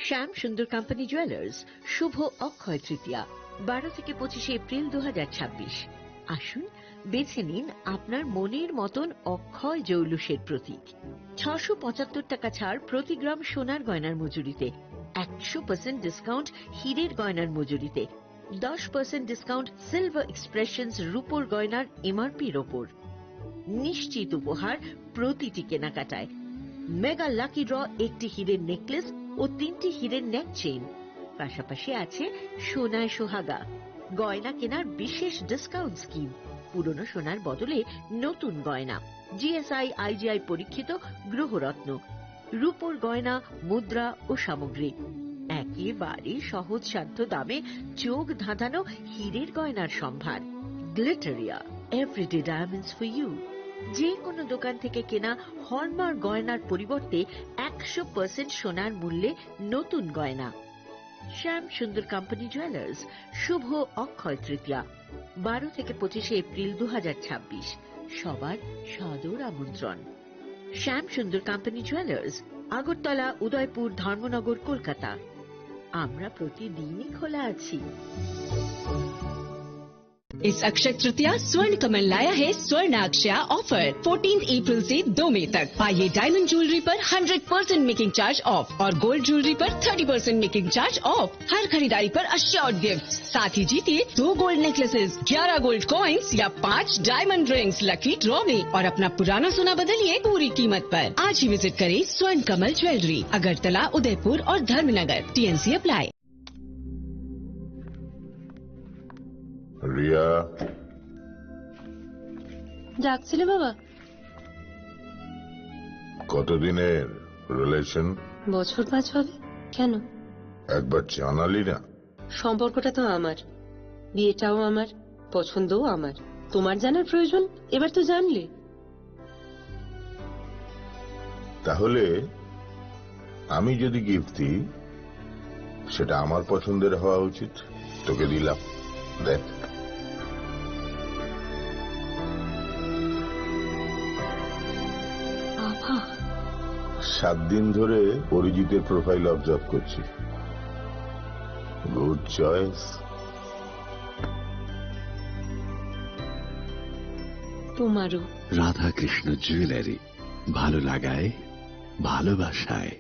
শ্যাম সুন্দর company jewellers শুভ অক্ষয় তৃতীয়া 12 থেকে 25 April 2026। আসুন বেছে নিন আপনার মনের মতন অক্ষয় জৌলুসের প্রতীক। 675 টাকা ছাড় প্রতি গ্রাম সোনার গয়নার মজুরিতে, 100% ডিসকাউন্ট হীরের গয়নার মজুরিতে, 10% ডিসকাউন্ট সিলভার এক্সপ্রেশনস রূপোর গয়নার এমআরপির ওপর। নিশ্চিত উপহার প্রতিটি কেনাকাটায়। মেগা লাকি ড্র একটি হীরের নেকলেস ও 3টি হীরের নেক চেইন। পাশাপাশি আছে সোনায় সোহাগা। গয়না কেনার বিশেষ ডিসকাউন্ট স্কিম। পুরনো সোনার বদলে নতুন গয়না। জিএসআই আইজিআই পরীক্ষিত গ্রহরত্ন, রূপোর গয়না, মুদ্রা ও সামগ্রী। একেবারে সহজসাধ্য দামে চোখ ধাঁধানো হীরের গয়নার সম্ভার। Glitteria, everyday diamonds for you. যে কোনো দোকান থেকে কেনা হলমার্ক গয়নার পরিবর্তে 100% সোনার মূল্যে নতুন গয়না। শ্যাম সুন্দর কোম্পানি জুয়েলার্স শুভ অক্ষয় তৃতীয়া 12 থেকে 25 এপ্রিল 2026। সবার সাদর আমন্ত্রণ। শ্যাম সুন্দর কোম্পানি জুয়েলার্স, আগরতলা, উদয়পুর, ধর্মনগর, কলকাতা। আমরা প্রতিদিনই খোলা আছি। इस अक्षय तृतीया स्वर्ण कमल लाया है स्वर्ण अक्षया ऑफर 14 अप्रैल से 2 मई तक। पाइए डायमंड ज्वेलरी पर 100% मेकिंग चार्ज ऑफ और गोल्ड ज्वेलरी पर 30% मेकिंग चार्ज ऑफ। हर खरीदारी पर अश्योर्ड गिफ्ट, साथ ही जीतिए 2 गोल्ड नेकलेसेस, 11 गोल्ड कॉइन्स या 5 डायमंड रिंग्स लकी ड्रॉ में और अपना पुराना सोना बदलिए पूरी कीमत पर। आज ही विजिट करें स्वर्ण कमल ज्वेलरी, अगरतला, उदयपुर और धर्मनगर। TNC apply. রিয়া, ডাকছিলে বাবা? কতদিনের রিলেশন? বছর 5 হবে। কেন? একবার জানালি না? সম্পর্কটা তো আমার, বিয়েটাও আমার, পছন্দও আমার। তোমার জানার প্রয়োজন এবার তো জানলে। তাহলে আমি যদি গিফট দিই সেটা আমার পছন্দের হওয়া উচিত। তোকে দিলাম, দেখ। বাবা, 7 দিন ধরে অরিজিতের প্রোফাইল অবজার্ভ করছি। Good choice. তোমারও। রাধা কৃষ্ণ জুয়েলারি, ভালো লাগায় ভালোবাসায়।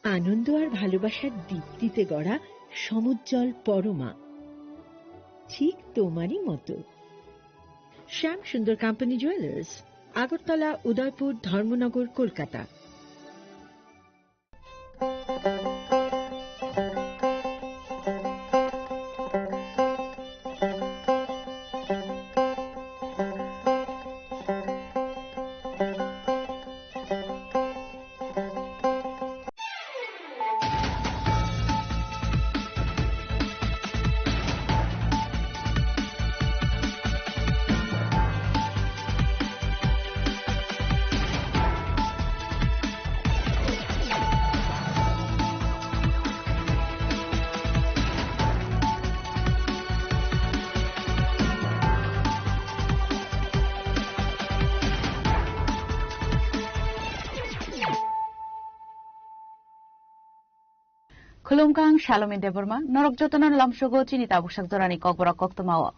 আনন্দ আর ভালোবাসার দীপ্তিতে গড়া সমুজ্জ্বল পরমা, ঠিক তোমারই মতো। শ্যাম সুন্দর company jewellers, Agartala, Udaipur, Dharmanagar, Kolkata. Khulumkang Shalom Deborma, Norok Jotanan Lamshogo, Chinita Bushak Dorani Kokbora Koktomawa.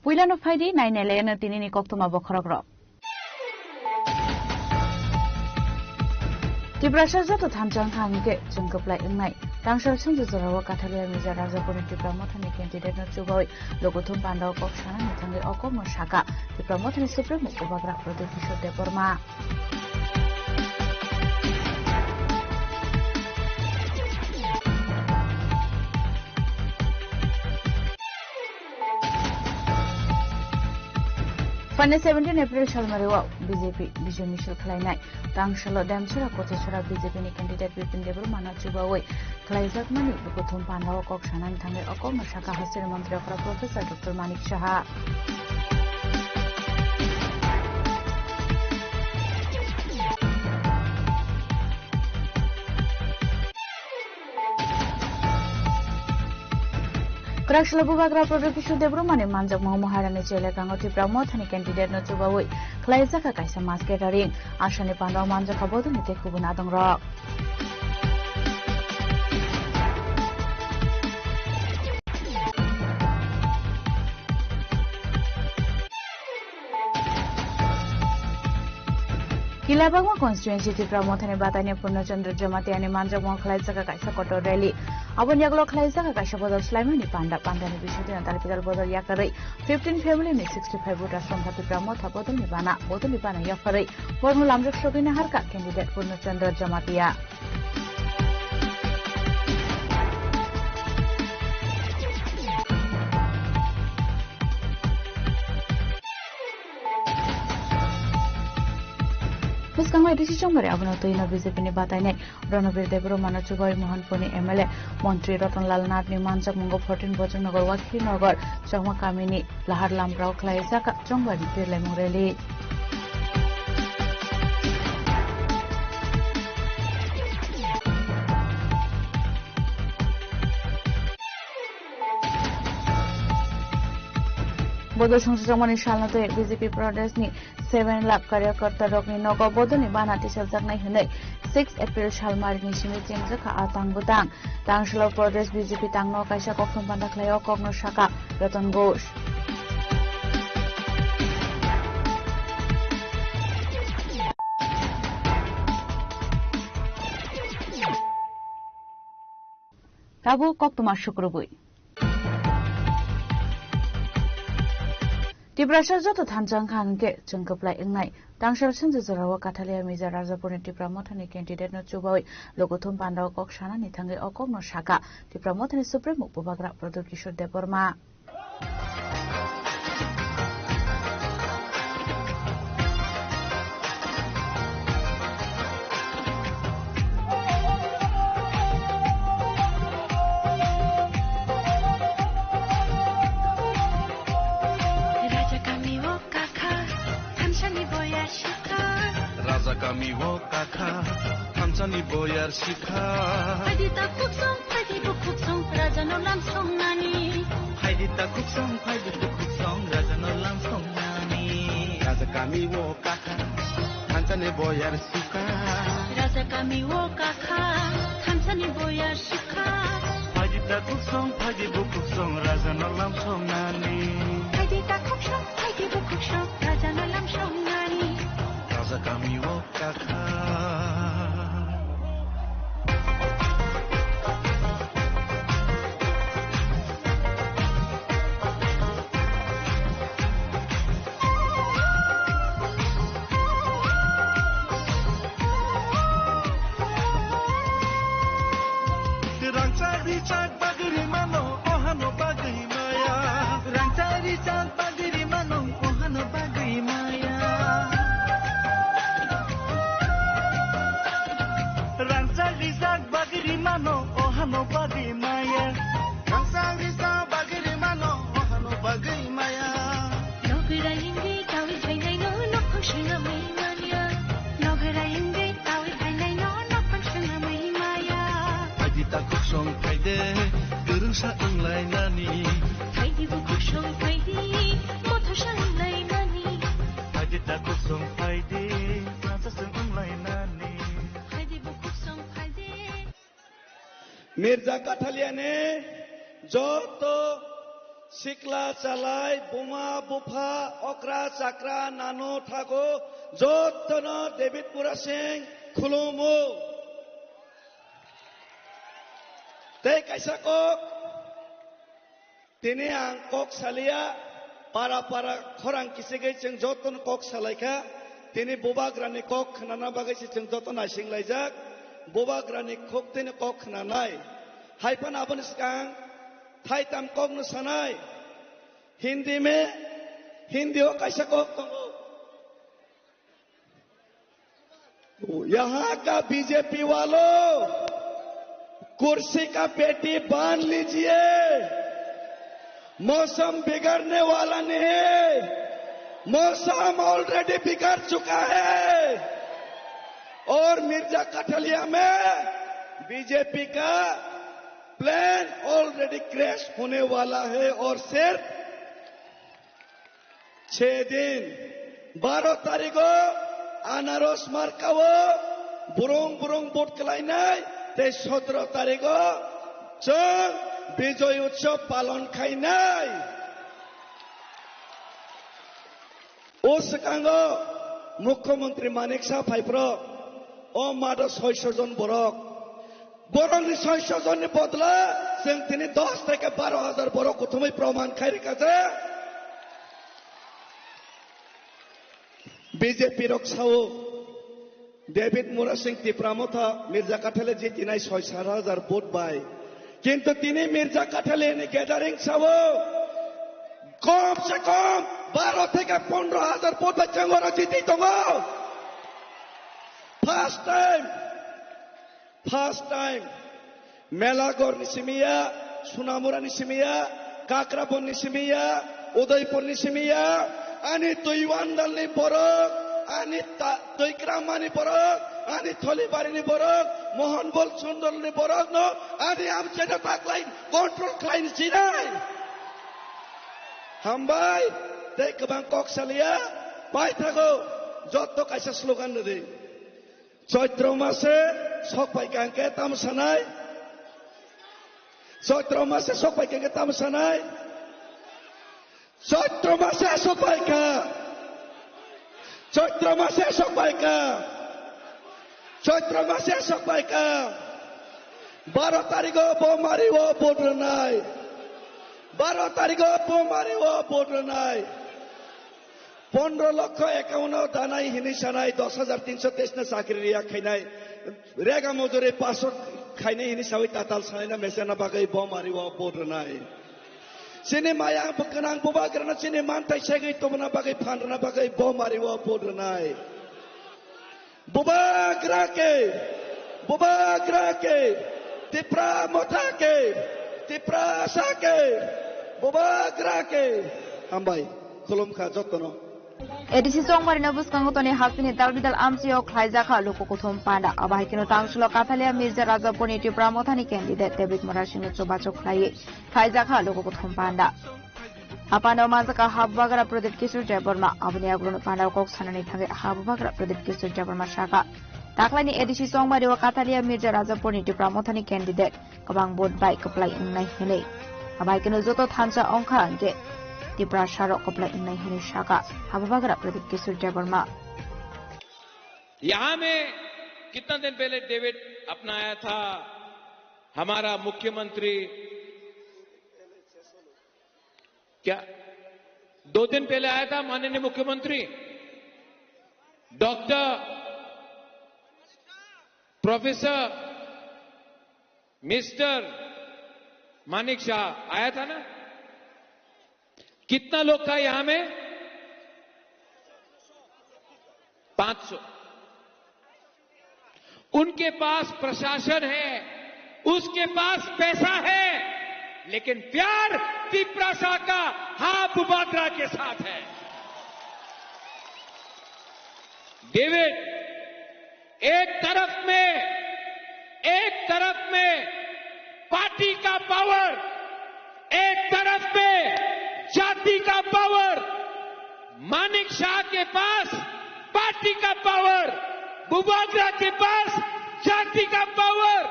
Puilan of Heidi, 9 Elena Tinini Koktoma Bokorogro. Tibrasha to Tamjang Hamike, Junkoplay in night. Tangsha Sunzara Catalia Mizara Zaponi Diplomatani candidate not to boy, Logotum Panda of Shana, Tangi Okomo Shaka, Diplomatani Supreme Obagra for the Fisho Deborma. Fane 17 April Shalmariwa BJP Vision Michel Klainai Tangshalo Damsura Kotesura BJP ni candidate Vipin Debrumana Chubawai Klaizak Mani Bukuthum Pandawa Kok Shanan Thangai Okom Shaka Hasir Mantri Professor Dr. Manik Shaha Krakshla Bubagra Production Debrumani Manjak Mohamarani Chele Kangoti Pramothani candidate no Chubawai Klaizaka Kaisa Masketaring Ashani Pandaw Manjaka Bodu Nite Kubunadong Rock Kilabangma constituency ti Pramothani Batani Purnachandra Jamati and Manjak Klaizaka Kaisa Koto Rally Abonyaglo Klaizaka Kaisa Bodol Slimani Panda Pandani Bishuti and Talpital Bodol Yakari 15 family ni 65 voters from Hati Pramotha Bodol Nibana Yakari Bormu Lamjak Shobina Harka candidate Purnachandra Jamatia Kangwai decision mare abno toina BJP ni batai Ranabir Debro Manachubai Mohanponi MLA Montri Ratanlal Nath ni Manjak Mungo 14 Bojang Nagar Wakhi Nagar Changma Kamini Lahar Lambrao Klaizaka Chongbari Pirlai Mureli Bodo Songsamani Shalnate BJP Pradesh ni 7 lakh Karyakarta Rokni Nogo Bodo ni Banati Shaljaknai Hunai 6 April Shalmari ni Shimi Chemjaka Atang Butang Tangshalo Pradesh BJP Tangno Kaisa Kokthum Pandaklayo Kokno Shaka Ratan Ghosh Tabu Koktuma Shukrubui Tibrasha Joto Tanjang Hange Chungkaplai Ingnai Tangshal Sinjarawa Katalia Miza Rajapur Tipramothani candidate no Chubawai Logothum Pandaw Kok Shana ni Thangai Okom no Shaka Tipramothani Supreme Bubagra Praduk Kishore Deborma Kami wo kakha Hamsani boyar shikha Haidita kuksong Haidibu kuksong Raja no lamsong nani Haidita kuksong Haidibu kuksong Raja no lamsong nani Raja kami wo kakha Hamsani boyar shikha Raja kami wo kakha Hamsani boyar shikha Haidita kuksong Haidibu kuksong Raja no lamsong nani Haidita kuksong Haidibu kuksong Raja no lamsong nani Kami wo kakha Rangcari cak bagri mano ohano bagri maya Rangcari cak bagri mano ohano bagri maya Rizak bagiri mano ohano bagi maya Rangsang rizak bagiri mano ohano bagi maya Nogara hindi tawi bhainai no nokong shinga mai maya Nogara hindi tawi bhainai no nokong shinga mai maya Haidita kuksong phaide gurung sa anglai nani Haidibu kuksong phaidi motho sa anglai nani Haidita kuksong phaide nasa sa anglai nani Mirza Kathalia ने जो तो शिकला चलाई बुमा बुफा ओकरा चक्रा नानो ठाको जो तो न डेविड पुरा सिंह खुलुमो ते कैसा को तिने आं कोक सालिया पारा पारा खोरां किसे गई चंग जो तो न कोक सालाइका तिने बुबाग्रानि कोक नाना बागै चंग जो तो नासिंग लाइजाक Bobagrani Koktine Koknanai. Hypan Abanskang, Thaitam Kognusanai. Hindi me, Hindi हो कैसे को यहाँ का बीजेपी वालों कुर्सी का पेटी बांध लीजिए, मौसम बिगड़ने वाला नहीं, मौसम ऑलरेडी बिगड़ चुका है और मिर्जा कठलिया में बीजेपी का प्लान ऑलरेडी क्रैश होने वाला है और सिर्फ 6 दिन 12 तारीख को आनारस मार्कावो बुरुं बुरुं बोट कलाइनाय ते 17 तारीख को जों विजय उत्सव पालन खाइनाय ओसकांगो मुख्यमंत्री मानिक शाह फाइफ्रो ओ मादो 600 जन बरक बरकनि 600 जननि बदला जों दिनै 10 থেকে 12,000 बरक गथमै प्रमाण खाइरिकाছে बीजेपी रक्षाओ डेविड मुरा सिंह तिप्रामथा मिर्जा काठाले जितिनाय 6-7,000 भोट बाय किंतु तिनी मिर्जा काठाले गैदारिंग सावो कम से कम 12 থেকে 15,000 भोट बाय चंगोरा जिति दंगो फर्स्ट टाइम मेलागढ़ निसिमिया सुनामुरा निसिमिया काकराबन निसिमिया उदयपुर निसिमिया आणि तुईवांदलनि बरक आणि तुईक्रामानि बरक आणि थलीबारिनि बरक मोहनबल चंदलनि बरक न आणि आमचे ताकलाय कंट्रोल खालायनो जिराय हामबाय ते गोबां ककसालिया बाय थागौ जत्त कायसा स्लोगान दे चैत्र मासे सकबाय गांके तामसानाय चैत्र मासे सकबाय गांके तामसानाय चैत्र मासे सकबायका चैत्र मासे सकबायका चैत्र मासे सकबायका 12 तारिखो बोमारिवो बोद्रनाय 12 तारिखो बोमारिवो बोद्रनाय 15,51,000 दानाय हिनिसानाय 10,323 ने साख्रि रिया खाइनाय रेगा मजुरी 500 खाइनाय हिनिसावै ताताल सानायना मेसेना बागै बोमारिवो बोद्रनाय सिनेमाया गोनां बुबाग्राना सिने मानथाय सेगै तबना बागै फानना बागै बोमारिवो बोद्रनाय बुबाग्रा के तिप्रा मोथा के तिप्रा साके बुबाग्रा के हामबाय खुलुमखा जतन एडिसि सोमवारी बुस्कांगतनि हासिनि दालबिदाल आमसियाव खायजाखा लोककुथुम पांडा अबाहिकिनो तांसुल काथालिया मिर्जा राजापुरनि टिप्रामथानि कैंडिडेट डेविड मोरासिनो चोबाचो खायो खायजाखा लोककुथुम पांडा आपानो माजका हाबबाग्रा प्रदीप किशोर जयबर्मा आबनि आग्रनो पांडाव कक सानानि थांगे हाबबाग्रा प्रदीप किशोर जयबर्मा शाखा दाखलायनि एडिसि सोमवारीआव काथालिया मिर्जा राजापुरनि टिप्रामथानि कैंडिडेट गोबां भोट बाय कप्लाय इंनाय हेनै अबाहिकिनो जतो थानसा अंखा जे तिप्रा शारो कप्लाय इंनाय हेनै शाखा हाबबाग्रा प्रदीप किशोर जयबर्मा यहाँ में कितना दिन पहले डेविड अपना आया था हमारा मुख्यमंत्री क्या 2 दिन पहले आया था माननीय मुख्यमंत्री doctor professor mister Manik Shah आया था ना कितना लोग था यहां में 500 उनके पास प्रशासन है उसके पास पैसा है लेकिन प्यार तिप्रा शाह का हाबबाग्रा के साथ है डेविड एक तरफ में पार्टी का पावर एक तरफ में जाति का पावर मानिक शाह के पास पार्टी का पावर बुबाग्रा के पास जाति का पावर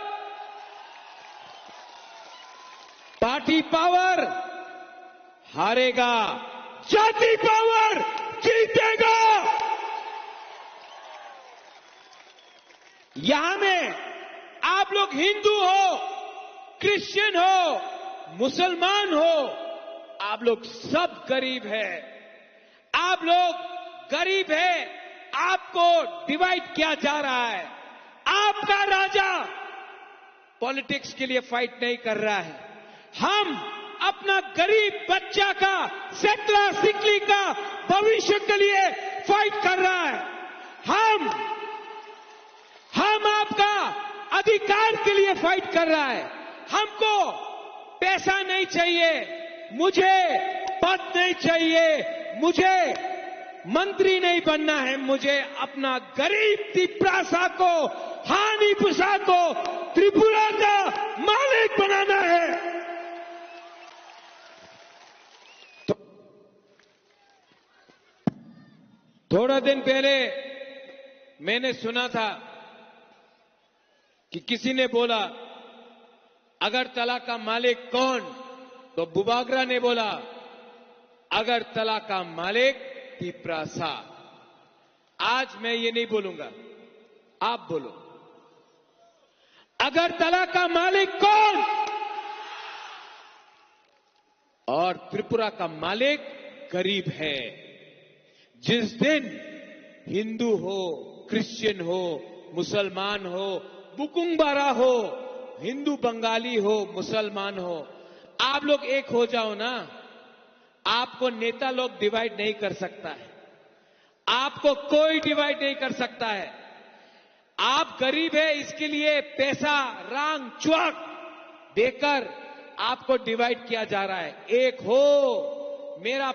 पार्टी पावर हारेगा जाति पावर जीतेगा यहां में आप लोग हिंदू हो क्रिश्चियन हो मुसलमान हो आप लोग सब गरीब है आप लोग गरीब है आपको डिवाइड किया जा रहा है आपका राजा पॉलिटिक्स के लिए फाइट नहीं कर रहा है हम अपना गरीब बच्चा का सेटला सिकली का भविष्य के लिए फाइट कर रहा है। हम आपका अधिकार के लिए फाइट कर रहा है। हमको पैसा नहीं चाहिए, मुझे पद नहीं चाहिए, मुझे मंत्री नहीं बनना है, मुझे अपना गरीब तिप्रासा को, हानिपुसा को त्रिपुरा का मालिक बनाना है। थोड़ा दिन पहले मैंने सुना था कि किसी ने बोला अगरतला का मालिक कौन, तो बुबागरा ने बोला अगरतला का मालिक तिप्रासा। आज मैं ये नहीं बोलूंगा, आप बोलो अगरतला का मालिक कौन। और त्रिपुरा का मालिक गरीब है। जिस दिन हिंदू हो, क्रिश्चियन हो, मुसलमान हो, बुकुंबारा हो, हिंदू बंगाली हो, मुसलमान हो, आप लोग एक हो जाओ ना, आपको नेता लोग डिवाइड नहीं कर सकता है, आपको कोई डिवाइड नहीं कर सकता है। आप गरीब है इसके लिए पैसा रांग चुआक देकर आपको डिवाइड किया जा रहा है। एक हो, मेरा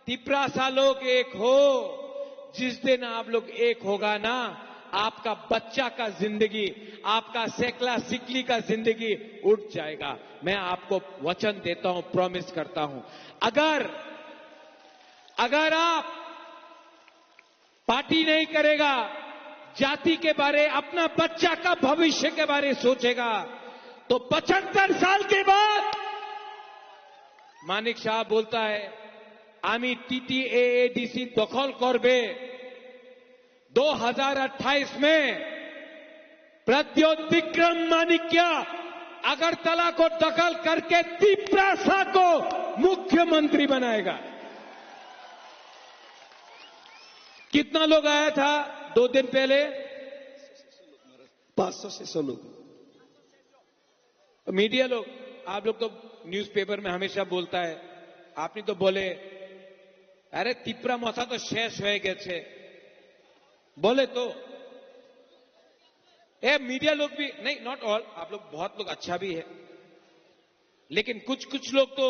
तिप्रासा लोग एक हो। जिस दिन आप लोग एक होगा ना, आपका बच्चा का जिंदगी, आपका सेकला सिकली का जिंदगी उठ जाएगा। मैं आपको वचन देता हूं, प्रॉमिस करता हूं। अगर आप पार्टी नहीं करेगा, जाति के बारे, अपना बच्चा का भविष्य के बारे सोचेगा, तो 75 साल के बाद मानिक शाह बोलता है आमी TTAADC दखल करबे। 2028 में प्रद्योत विक्रम मानिक्या अगरतला को दखल करके तिप्रासा को मुख्यमंत्री बनाएगा। कितना लोग आया था 2 दिन पहले? 500-600 लोग। मीडिया लोग, आप लोग तो न्यूज़पेपर में हमेशा बोलता है, आपने तो बोले अरे तिप्रा मथा तो शेष हो गए थे, बोले तो मीडिया लोग भी नहीं, नॉट ऑल, आप लोग बहुत लोग अच्छा भी है, लेकिन कुछ लोग तो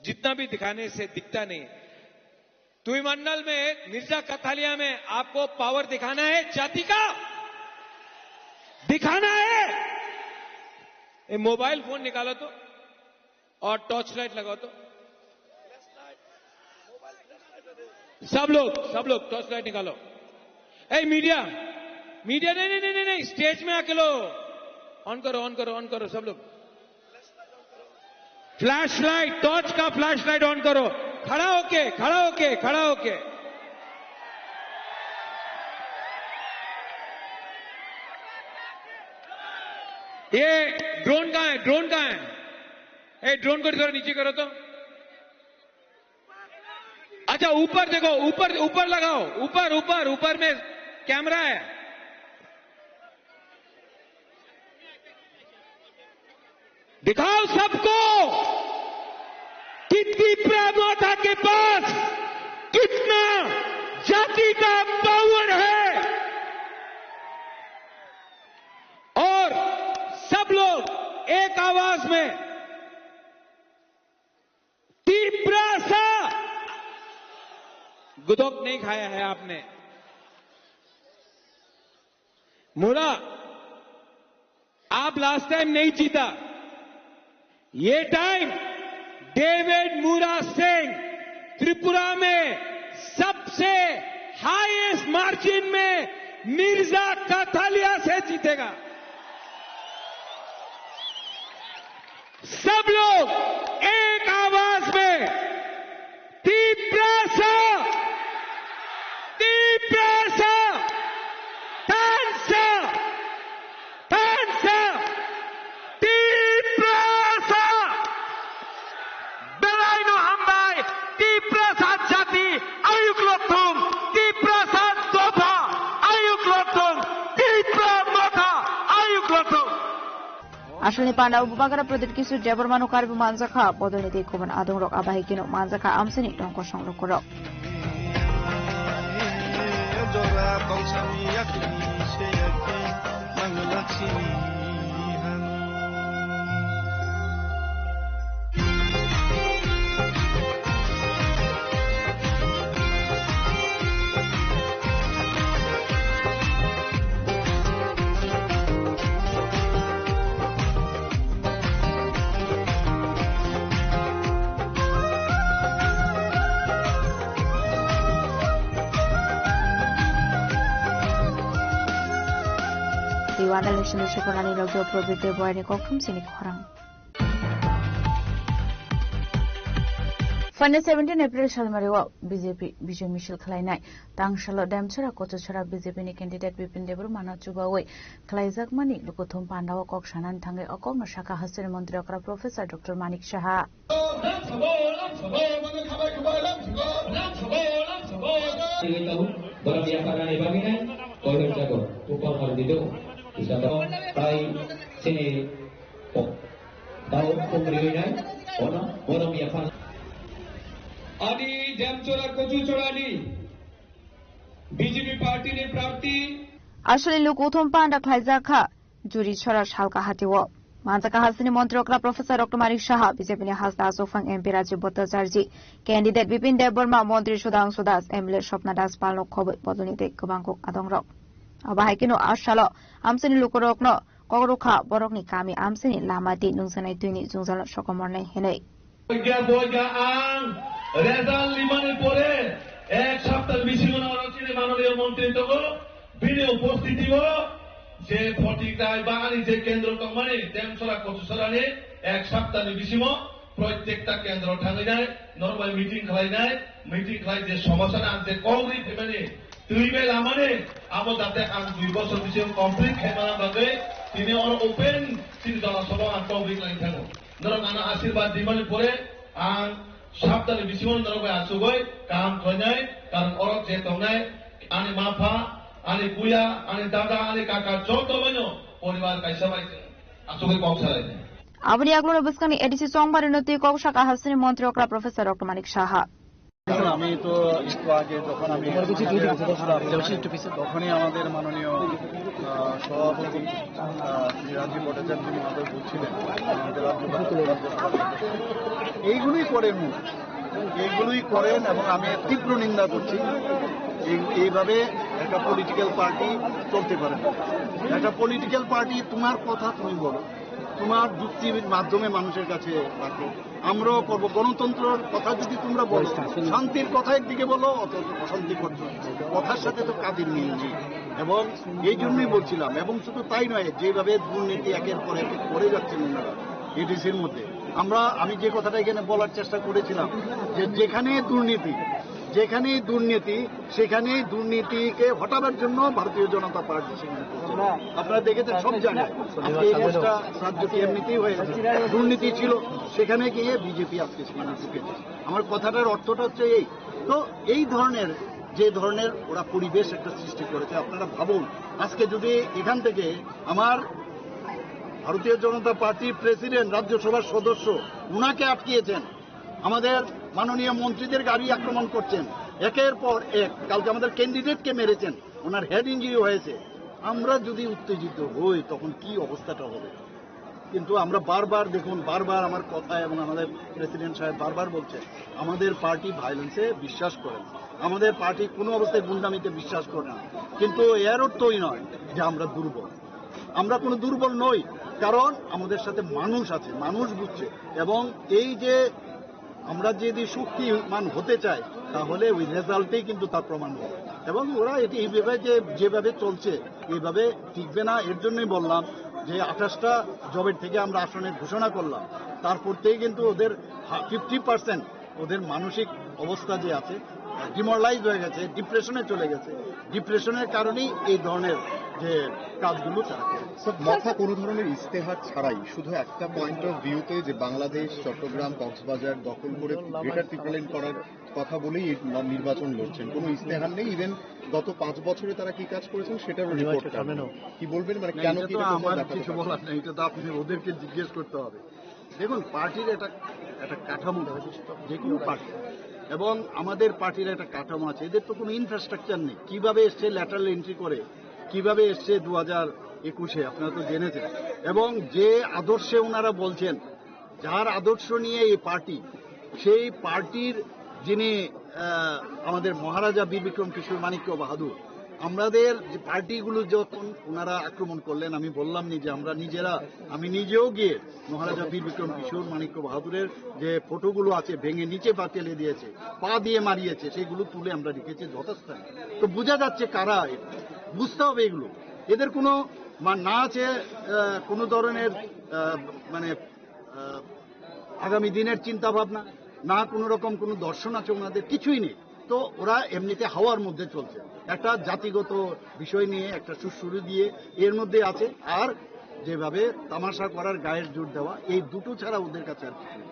जितना भी दिखाने से दिखता नहीं। तुईमंडल में, मिर्जा कथालिया में आपको पावर दिखाना है, जाति का दिखाना है। मोबाइल फोन निकालो तो और टॉर्च लाइट लगाओ तो, सब लोग टॉर्च लाइट निकालो। मीडिया नहीं, स्टेज में आके लो, ऑन करो सब लोग। फ्लैश लाइट, टॉर्च का फ्लैश लाइट ऑन करो, खड़ा होके। ये ड्रोन कहां है? ड्रोन को थोड़ा नीचे करो तो। अच्छा, ऊपर देखो, ऊपर लगाओ, ऊपर में कैमरा है। दिखाओ सबको कि तिप्रा माता के पास कितना जाति का पावर है। और सब लोग एक आवाज में तिप्रासा। गुदोक नहीं खाया है आपने। मुरा, आप लास्ट टाइम नहीं जीता, ये टाइम डेविड मुरा सिंह त्रिपुरा में सबसे हाईएस्ट मार्जिन में मिर्जा कथालिया से जीतेगा। सब लोग एक आवाज में Tiprasa, Asli Pandau Bubagara Pradit Kisu Debormanu Karbu Manzaka Bodoliti Kuban Adung Rok Abahikino Manzaka Amsini Donko Song Rokorok. Iwana election sekolani logio probite boyani koktum sini khorang. Fane 17 April shalmariwa BJP Bijay Michel Khlainai tangshalo damchara kochara BJP ni candidate Bipin Debru mana chubawai Khlaijak mani lukothum pandawa kok shanan thangai okong shaka hasri mantri okra Professor Dr. Manik Saha आणि डॅमचोरा कोचुचोरानी BJP party ने प्राप्ति Asli lukothum panda Khlaijak juri chora shalka hatiwo Manzaka hasini mantri okra Professor Dr. Manik Saha BJP ni hasda Asofang MP Rajiv Bhattacharya candidate Bipin Debbarma Mantri Sudhanshu Das MLA Swapna Das Palno khoboi bodonite gobangkok adongrok Abahikino Ashalo Amsini lukorokno Kogorokha Borokni Kami Amsini Lamati Nungsanai Tuini Jungzal Sokomornai Henei বইগা আং result লিমানে পরে এক সপ্তাহ বিশিগণ রচিনে মাননীয় মন্ত্রী তক বিনে উপস্থিতি যে ফটিকায় বাঙালি যে কেন্দ্র মানে ড্যামছড়া কচুছড়ানে এক সপ্তাহ বিশিম প্রত্যেকটা কেন্দ্র ঠাঙে যায় নরমাল মিটিং খাই নাই মিটিং খাই যে সমস্যা আনতে কংগ্রেস মানে তুই বেলা মানে আমার যাতে আং 2 বছর বিশিম কমপ্লিট খেমানা বাগে তিনি ওপেন তিনি জনসভা আর কংগ্রেস লাইন থাকো নরমানা আশীর্বাদ দিমানে পরে আং সপ্তাহে বিশিমন নরবাই আসুগই কাম খনাই কারণ অরক যে তংনাই আনি মাফা আনি কুয়া আনি দাদা আনি কাকা যত বনো পরিবার কাইসা বাইছে আসুগই কক্সালাই Abni aglo buskani edisi songbar noti kok shaka hasini mantri okra Professor Dr. Manik Saha আমি তো একটু আগে যখন আমি তখনই আমাদের মাননীয় সভাপতি রাজীব ভট্টাচার্য মহোদয় বলছিলেন এইগুলোই করেন এইগুলোই করেন এবং আমি তীব্র নিন্দা করছি এইভাবে একটা পলিটিক্যাল পার্টি চলতে পারে না একটা পলিটিক্যাল পার্টি তোমার কথা তুমি বলো তোমার যুক্তির মাধ্যমে মানুষের কাছে রাখো আমরাও করবো গণতন্ত্রের কথা যদি তোমরা বলো শান্তির কথা একদিকে বলো অথচ অশান্তি করছো কথার সাথে তো কাজের মিল নেই এবং এই জন্যই বলছিলাম এবং শুধু তাই নয় যেভাবে দুর্নীতি একের পর এক করে যাচ্ছেন ওনারা এডিসির মধ্যে আমি যে কথাটা এখানে বলার চেষ্টা করেছিলাম যে যেখানেই দুর্নীতি সেখানেই দুর্নীতিকে হটাবার জন্য ভারতীয় জনতা পার্টি আপনারা দেখেছেন সব জায়গায় এই দেশটা রাজ্যটি এমনিতেই হয়ে গেছে দুর্নীতি ছিল সেখানে গিয়ে বিজেপি আজকে সেখানে ঢুকেছে আমার কথাটার অর্থটা হচ্ছে এই তো এই ধরনের যে ধরনের ওরা পরিবেশ একটা সৃষ্টি করেছে আপনারা ভাবুন আজকে যদি এখান থেকে আমার ভারতীয় জনতা পার্টির প্রেসিডেন্ট রাজ্যসভার সদস্য উনাকে আটকিয়েছেন আমাদের মাননীয় মন্ত্রীদের গাড়ি আক্রমণ করছেন একের পর এক কালকে আমাদের ক্যান্ডিডেটকে মেরেছেন ওনার হেড ইঞ্জুরি হয়েছে আমরা যদি উত্তেজিত হই তখন কি অবস্থাটা হবে কিন্তু আমরা বারবার আমার কথা এবং আমাদের প্রেসিডেন্ট সাহেব বারবার বলছে আমাদের পার্টি ভায়োলেন্সে বিশ্বাস করে না আমাদের পার্টি কোনো অবস্থায় গুন্ডামিতে বিশ্বাস করে না কিন্তু এর অর্থই নয় যে আমরা দুর্বল আমরা কোনো দুর্বল নই কারণ আমাদের সাথে মানুষ আছে মানুষ বুঝছে এবং এই যে আমরা যদি শক্তিমান হতে চাই তাহলে ওই রেজাল্টেই কিন্তু তার প্রমাণ হবে এবং ওরা এটি এইভাবে যেভাবে চলছে এইভাবে টিকবে না এর জন্যই বললাম যে 28টা জবের থেকে আমরা আসনের ঘোষণা করলাম তারপর থেকে কিন্তু ওদের 50% ওদের মানসিক অবস্থা যে আছে ডিমোরালাইজ হয়ে গেছে, ডিপ্রেশনে চলে গেছে। ডিপ্রেশনের কারণেই এই ধরনের যে কাজগুলো তারা করে। মাথা কোনো ধরনের ইস্তেহার ছাড়াই শুধু একটা পয়েন্ট অফ ভিউতে যে বাংলাদেশ, চট্টগ্রাম, কক্সবাজার দখল করে গ্রেটার ট্রিপলিকেন করার কথা বলেই নির্বাচন লড়ছেন, কোনো ইস্তেহার নেই। ইভেন গত 5 বছরে তারা কি কাজ করেছেন সেটারও রিপোর্ট কি বলবেন, মানে কেন কি আমার কিছু বলার নেই, এটা তো আপনি ওদেরকে জিজ্ঞেস করতে হবে। দেখুন, পার্টির একটা কাঠামো, যে কোনো পার্টি, এবং আমাদের পার্টির একটা কাঠামো আছে। এদের তো কোনো ইনফ্রাস্ট্রাকচার নেই। কিভাবে এসছে ল্যাটারাল এন্ট্রি করে, কিভাবে এসছে 2021-এ আপনারা তো জেনেছেন। এবং যে আদর্শে ওনারা বলছেন, যার আদর্শ নিয়ে এই পার্টি, সেই পার্টির যিনি আমাদের মহারাজা বীর বিক্রম কিশোর মানিক্য বাহাদুর, আমাদের যে পার্টিগুলো যখন ওনারা আক্রমণ করলেন, আমি বললাম নি যে আমি নিজেও গিয়ে মহারাজা বীর বিক্রম কিশোর মানিক্য বাহাদুরের যে ফটোগুলো আছে ভেঙে নিচে পাতিলে দিয়েছে, পা দিয়ে মারিয়েছে, সেগুলো তুলে আমরা রেখেছি যথাস্থানে। তো বোঝা যাচ্ছে কারা, বুঝতে হবে এগুলো। এদের কোনো না আছে কোনো ধরনের মানে আগামী দিনের চিন্তা ভাবনা, না কোনো রকম কোনো দর্শন আছে ওনাদের, কিছুই নেই। তো ওরা এমনিতে হাওয়ার মধ্যে চলছে, একটা জাতিগত বিষয় নিয়ে একটা সুরসুরি দিয়ে এর মধ্যে আছে, আর যেভাবে তামাশা করার গায়ের জোর দেওয়া, এই দুটো ছাড়া ওদের কাছে আর কিছু নেই।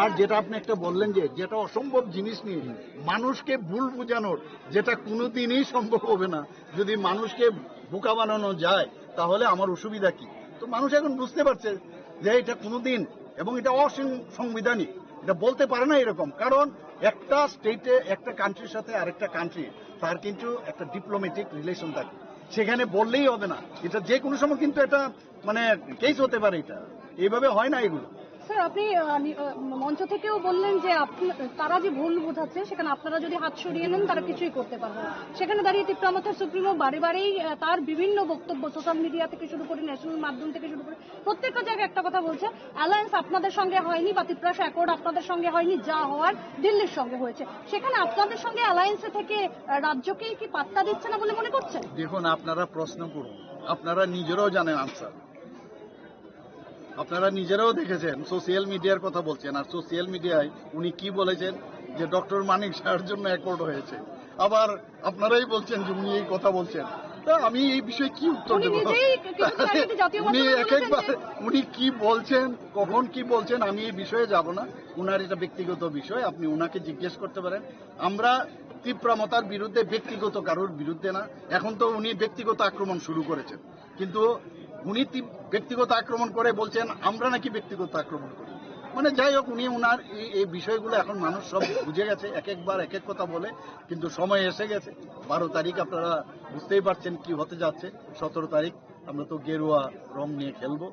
আর যেটা আপনি একটা বললেন যে যেটা অসম্ভব জিনিস নিয়ে মানুষকে ভুল বোঝানোর, যেটা কোনোদিনই সম্ভব হবে না। যদি মানুষকে বোকা বানানো যায় তাহলে আমার অসুবিধা কি? তো মানুষ এখন বুঝতে পারছে যে এটা কোনোদিন, এবং এটা অসাংবিধানিক, এটা বলতে পারে না এরকম। কারণ একটা স্টেটে, একটা কান্ট্রির সাথে আরেকটা কান্ট্রি, তার কিন্তু একটা ডিপ্লোম্যাটিক রিলেশন থাকে, সেখানে বললেই হবে না। এটা যে কোনো সময় কিন্তু এটা মানে কেস হতে পারে, এটা এইভাবে হয় না এগুলো। স্যার, আপনি মঞ্চ থেকেও বললেন যে তারা যে ভুল বোঝাচ্ছে, সেখানে আপনারা যদি হাত সরিয়ে নেন তারা কিছুই করতে পারবে না। সেখানে দাঁড়িয়ে তীব্রমথার সুপ্রিমো বারেই তার বিভিন্ন বক্তব্য সোশ্যাল মিডিয়া থেকে শুরু করে ন্যাশনাল মাধ্যম থেকে শুরু করে প্রত্যেকটা জায়গায় একটা কথা বলছে, অ্যালায়েন্স আপনাদের সঙ্গে হয়নি বা ত্রিপুরা অ্যাকর্ড আপনাদের সঙ্গে হয়নি, যা হওয়ার দিল্লির সঙ্গে হয়েছে। সেখানে আপনাদের সঙ্গে অ্যালায়েন্সে থেকে রাজ্যকেই কি পাত্তা দিচ্ছে না বলে মনে করছেন? দেখুন, আপনারা প্রশ্ন করুন, আপনারা নিজেরাও জানেন আনসার। আপনারা নিজেরাও দেখেছেন, সোশ্যাল মিডিয়ার কথা বলছেন, আর সোশ্যাল মিডিয়ায় উনি কি বলেছেন যে ডক্টর মানিক শাহর জন্য অ্যাকর্ড হয়েছে। আবার আপনারাই বলছেন যে উনি এই কথা বলছেন। তা আমি এই বিষয়ে কি উত্তর দেব? উনি উনি কি বলছেন, কখন কি বলছেন, আমি এই বিষয়ে যাব না। উনার এটা ব্যক্তিগত বিষয়, আপনি উনাকে জিজ্ঞেস করতে পারেন। আমরা তীব্রমতার বিরুদ্ধে, ব্যক্তিগত কারোর বিরুদ্ধে না। এখন তো উনি ব্যক্তিগত আক্রমণ শুরু করেছেন, কিন্তু উনি ব্যক্তিগত আক্রমণ করে বলছেন আমরা নাকি ব্যক্তিগত আক্রমণ করি। মানে যাই হোক, উনি উনার এই বিষয়গুলো এখন মানুষ সব বুঝে গেছে, একবার এক এক কথা বলে, কিন্তু সময় এসে গেছে। 12 তারিখ আপনারা বুঝতেই পারছেন কি হতে যাচ্ছে। 17 তারিখ আমরা তো গেরুয়া রং নিয়ে খেলবো,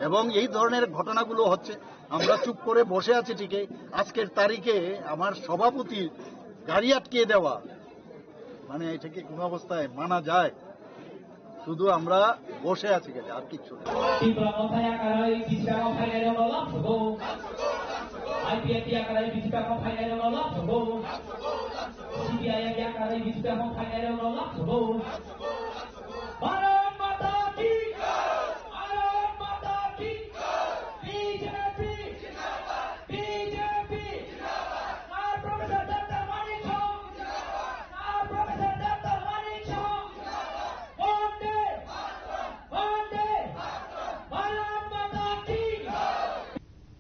এবং এই ধরনের ঘটনাগুলো হচ্ছে। আমরা চুপ করে বসে আছি ঠিকই, আজকের তারিখে আমার সভাপতি গাড়ি আটকে দেওয়া, মানে এটাকে কোন অবস্থায় মানা যায়? শুধু আমরা বসে আছি গেছে, আর কিচ্ছু না।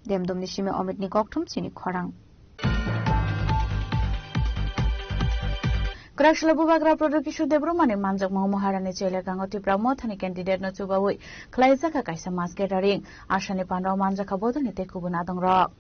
Demdomnishime Omid Nikoktum Sini Khorang. Krakshla Bubagra Production Debrumani Manjak Maharani Chele Gangoti Pramothani candidate no Tubawi, Klaizaka Kaisa Masgetaring, Ashani Pando Manjaka Bodani Tekubunadong Rock.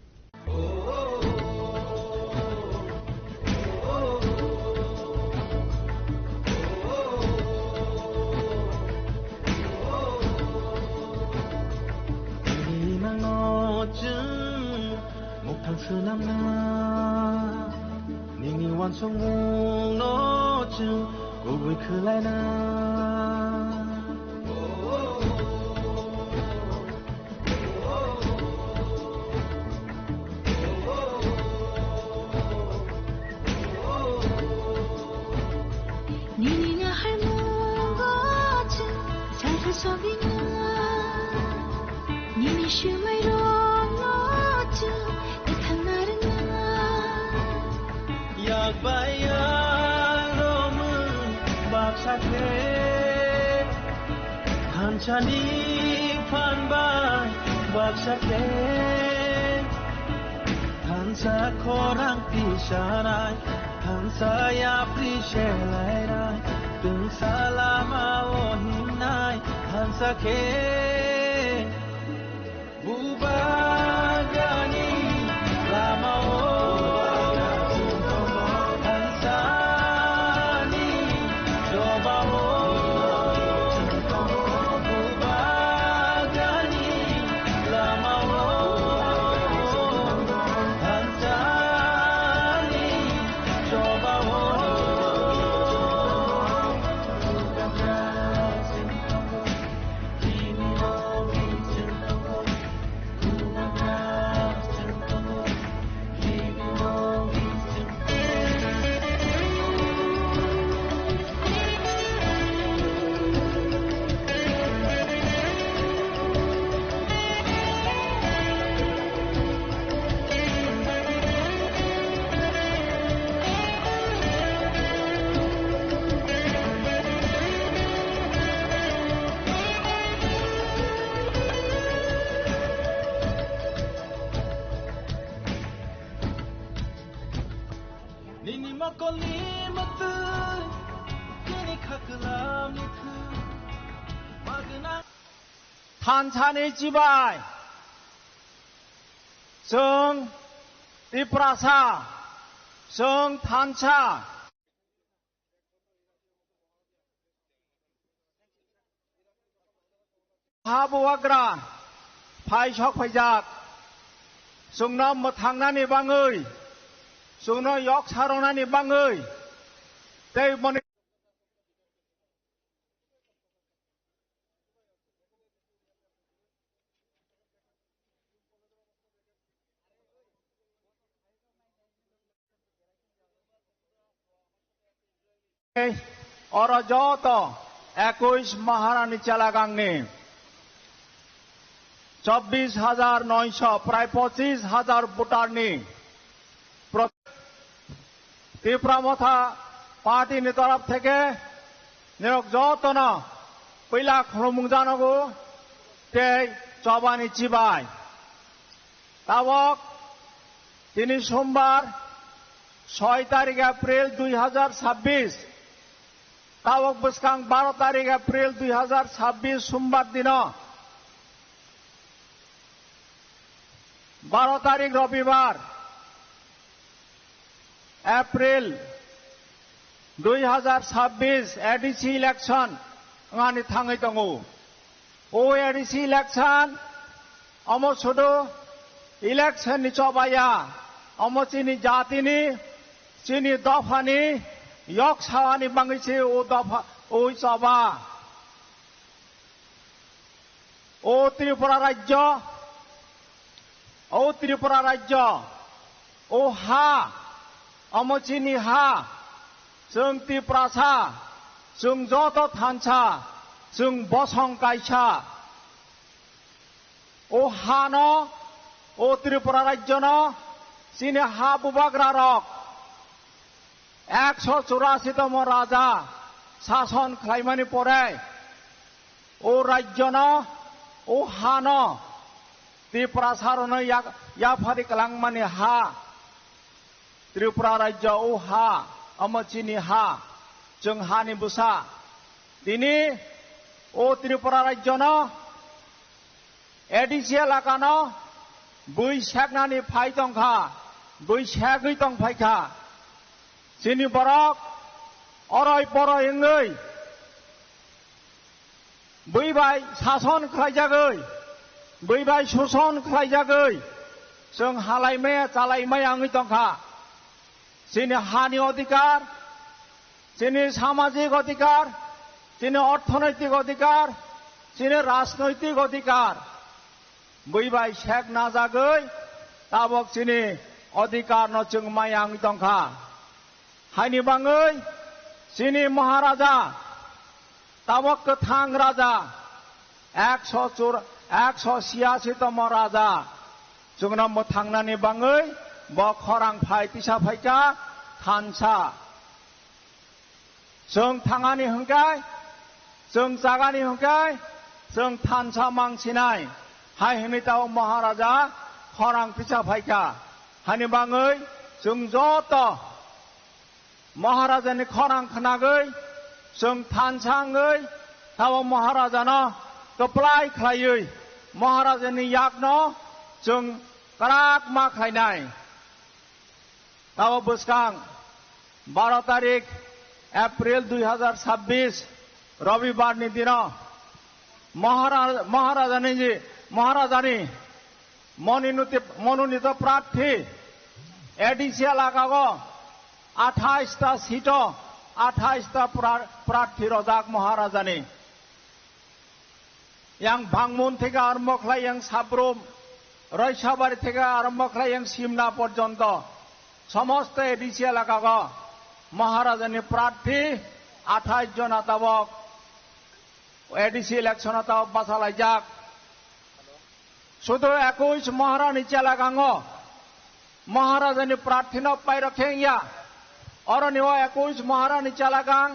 Nini wan song no chu go we khulai na Nini nga hai mo go chu cha cha so bi na Nini shu mai ro no chu bayalomun baksake Hanchani panbai baksake Hansa korang pisarai Hansa ya prishelairai Tung salama ohinai Hansa ke Bubagani lama Hansani coba Bubagani lama Hansani coba Nini makoli matu kini khaklam nikhu magna Thanchani jibai Sung Tiprasa Sung Thancha Habuagra Phai Chok Phai Jak Sung Nom một thằng nani bang ơi Sung nó yok sarong nani bang ơi Tây mon Ora joto 21 Maharani Chalagangni 24,900 প্রায় 25,000 ভোটারনি তীব্রমথা পার্টির তরফ থেকে নিয়োগ যতন পয়লা খরমুং জানাগো তে চবানি চিবাই তাবক তিনি সোমবার 6 তারিখ এপ্রিল 2026 তাবক বসকাং 12 তারিখ এপ্রিল 2026 সোমবার দিন 12 তারিখ রবিবার April 2026 ADC election ngani thangai tongo o ADC election অমো শুধু ইলেকশন নি চবায়া অমো চিনি জাতিনি চিনি দফানি yok sawani bangise o দফা o চবা o ত্রিপুরা রাজ্য ও হা অমচিনি হা जों ত্রিপ্রাসা जों যত থানছা जों বসং কাইছা ও হান ও ত্রিপুরা রাজ্য ন চিনি হা বুবাগ্রা রক 184তম রাজা শাসন খাইমানি পরে ও রাজ্য ন ও হান ত্রিপুরা সারণ ইয়াফারি কালাংমানি হা ত্রিপুরা রাজ্য ও হা অমচিনি হা जों हानि बुसा दिनी ओ त्रिपुरा राज्य न एडिसि एलाका न बैसागनानि फाइ दंखा बैसागै दं फाइखा जोंनि बरक अरय बरय एङै बैबाय सासन खालायजागै बैबाय शोषण खालायजागै जों हालायमाया चालायमाया आङै दंखा जोंनि हानि अधिकार যিনি সামাজিক অধিকার যিনি অর্থনৈতিক অধিকার যিনি রাজনৈতিক অধিকার বইবাই শেখ না জাগৈ তাবক যিনি অধিকার নচুং মায়াং দংখা হাইনি বাঙৈ যিনি মহারাজা তাবক গোথাং রাজা 186তম রাজা जोंना थांनानै बाङै ब खरां फाइ तिसा फाइका 탄사 정 탕하니 흥가이 정 자가니 흥가이 정 탄사 망치나이 하이미타오 마하라자 허랑 피차 파이카 하니방의 정조또 마하라자니 허랑 크나의 정 탄상의 타오 마하라자나 कपलाई खाई महाराजा ने याकनो जों कराक मा खाइनाय तब बुसकां 12 तारिख अप्रैल 2026 रविवार नि दिन महाराजा ने मनोनीत प्रार्थी एडिसिया लागागो 28 टा सीटो 28 टा प्रार्थी रजाक महाराजा ने yang Bangmun থেকে আরম্ভ খাই yang সাবরুম রয়সাবাড়ি থেকে আরম্ভ খাই yang সিমনা পর্যন্ত সমস্ত এডিসি এলাকা মহারাজানি প্রার্থী 28 জন আতাবক এডিসি ইলেকশন আতাব বাসালাই যাক শুধু 21 মহারানী এলাকাঙ্গ মহারাজানি প্রার্থী ন পাই রাখেন ইয়া অরনিও 21 মহারানী এলাকাং